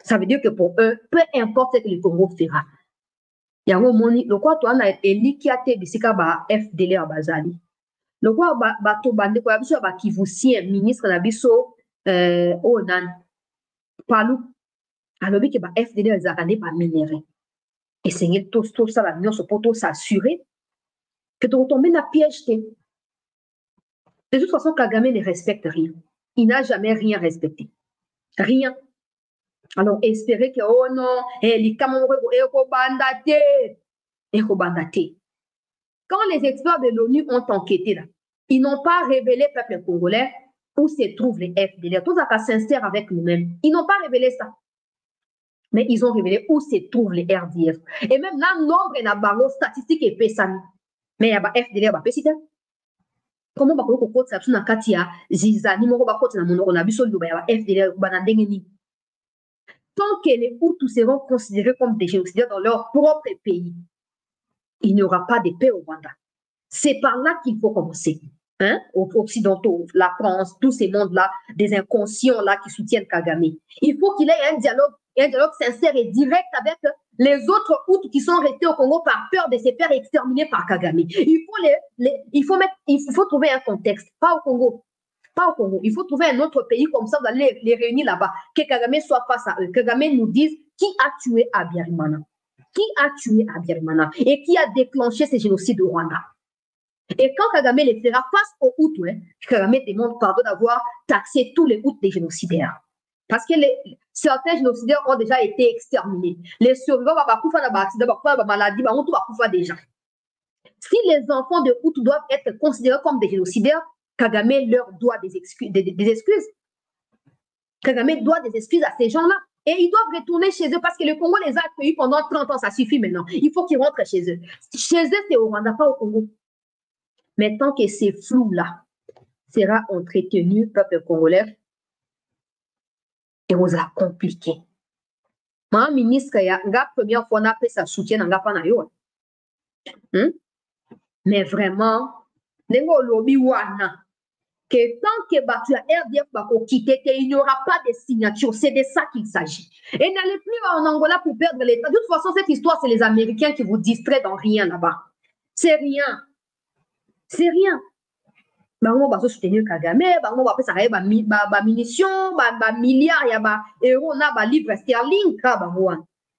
Ça veut dire que pour eux, peu importe ce que le Congo fera. Il y a un moment, le quoi toi na eli qui a été bisika ba FDL à bazali. Le quoi ba to bande quoi biso ba kivusien ministre na biso onan palu. Alors que ba FDL zakane pas minéré. Et c'est tout ça la union pour s'assurer que tu retombes dans piège. De toute façon, Kagame ne respecte rien. Il n'a jamais rien respecté. Rien. Alors, espérer que, oh non, quand les experts de l'ONU ont enquêté, là, ils n'ont pas révélé au peuple congolais où se trouvent les FDLR. Tout ça qu'à sincère avec nous-mêmes. Ils n'ont pas révélé ça. Mais ils ont révélé où se trouvent les RDF. Et même là, nombre et la barreau statistique est pesami. Mais il y a des FDLR, il y a comment on peut faire ça na kati ya zizani moko bakoti na monoko na biso liloba ya FDL bana ndenge nini tant que les Hutus seront considérés comme des génocidaires dans leur propre pays, il n'y aura pas de paix au Rwanda. C'est par là qu'il faut commencer. Hein? Aux Occidentaux, la France, tous ces mondes-là, des inconscients là qui soutiennent Kagame. Il faut qu'il ait un dialogue sincère et direct avec les autres Hutus qui sont restés au Congo par peur de se faire exterminer par Kagame. Il faut trouver un contexte, pas au Congo. Pas au Congo. Il faut trouver un autre pays comme ça, vous allez les réunir là-bas. Que Kagame soit face à eux. Que Kagame nous dise qui a tué Abiyarimana. Qui a tué Abiyarimana et qui a déclenché ce génocide au Rwanda. Et quand Kagame les fera face aux Hutus, Kagame demande pardon d'avoir taxé tous les Hutus des génocidaires. Parce que certains génocidaires ont déjà été exterminés. Les survivants vont maladie, déjà. Si les enfants de Hutus doivent être considérés comme des génocidaires, Kagame leur doit des excuses. Kagame doit des excuses à ces gens-là. Et ils doivent retourner chez eux parce que le Congo les a accueillis pendant 30 ans, ça suffit maintenant. Il faut qu'ils rentrent chez eux. Chez eux, c'est au Rwanda, pas au Congo. Mais tant que ces flous-là sera entretenu, peuple congolais, et vous a compliqué. Ma ministre, la première fois, on a fait sa soutien, on a pas nayo. Mais vraiment, nengo lobby wana, que tant que tu as RDF bako quitté, il n'y aura pas de signature. C'est de ça qu'il s'agit. Et n'allez plus en Angola pour perdre l'État. De toute façon, cette histoire, c'est les Américains qui vous distraient dans rien là-bas. C'est rien. C'est rien. Bango va soutenir Kagame, bango va faire ça, munitions, milliards, y a euros, na livre sterling, bango.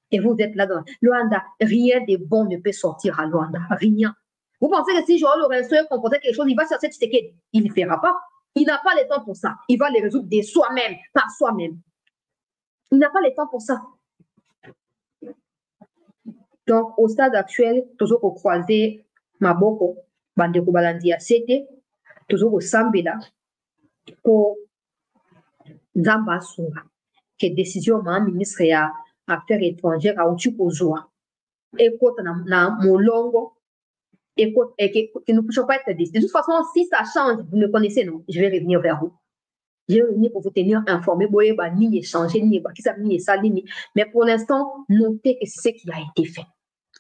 Et vous êtes là-dedans. Luanda, rien de bon ne peut sortir à Luanda. Rien. Vous pensez que si Joël Lorenzo comportait quelque chose, il va chercher Tshisekedi? Il ne le fera pas. Il n'a pas le temps pour ça. Il va les résoudre de soi-même, par soi-même. Il n'a pas le temps pour ça. Donc, au stade actuel, toujours au croisé, Maboko, Bandeko Balandi, c'était toujours au Sambela, pour Zamba Sunga, que décision ma ministre ya Affaires étrangères a outu Kozua. Écoute, na Molongo, écoute, et que nous ne pouvons pas être décidés. De toute façon, si ça change, vous me connaissez, non, je vais revenir vers vous. Je vais revenir pour vous tenir informé, ni échanger, ni ça, ni. Mais pour l'instant, notez que c'est ce qui a été fait.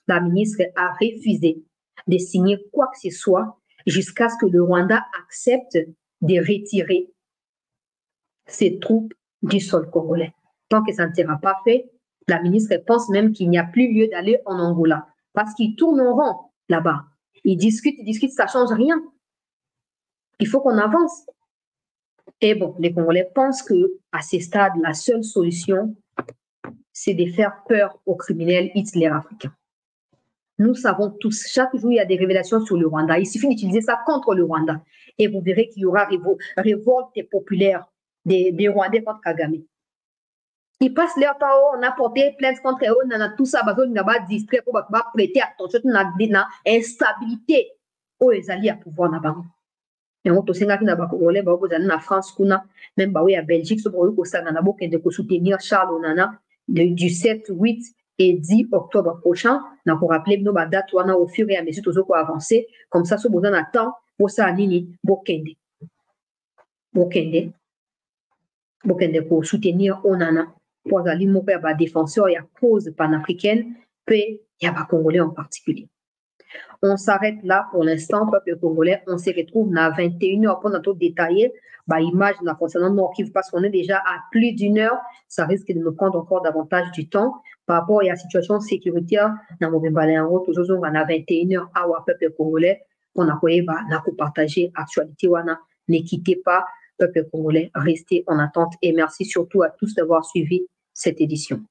La ministre a refusé de signer quoi que ce soit jusqu'à ce que le Rwanda accepte de retirer ses troupes du sol congolais. Tant que ça ne sera pas fait, la ministre pense même qu'il n'y a plus lieu d'aller en Angola. Parce qu'ils tournent en rond là-bas. Ils discutent, ça ne change rien. Il faut qu'on avance. Et bon, les Congolais pensent qu'à ces stades, la seule solution, c'est de faire peur aux criminels hitlero-africains. Nous savons tous, chaque jour, il y a des révélations sur le Rwanda. Il suffit d'utiliser ça contre le Rwanda. Et vous verrez qu'il y aura révolte populaire des Rwandais contre Kagame. Ils passent leur temps, on a porté plainte contre eux, on a tout ça, on a distrait pour prêter attention à l'instabilité aux alliés à pouvoir là-bas. Et on a aussi en France, même en Belgique, on soutenir Charles Onana du 7, 8 et 10 octobre prochain. On a rappelé nos dates au fur et à mesure que nous avancer. Comme ça, si vous avez un temps, pour ça, Bokende pour soutenir Onana. Pour aller mourir défenseur et à cause panafricaine, puis il y a pas Congolais en particulier. On s'arrête là pour l'instant, peuple congolais. On se retrouve à 21h pour notre détailler. Image concernant Nord Kivu parce qu'on est déjà à plus d'une heure. Ça risque de me prendre encore davantage du temps par rapport à la situation sécuritaire. Dans mon toujours on a 21h à peuple congolais. On a partagé actualité. Ne quittez pas, peuple congolais. Restez en attente et merci surtout à tous d'avoir suivi cette édition.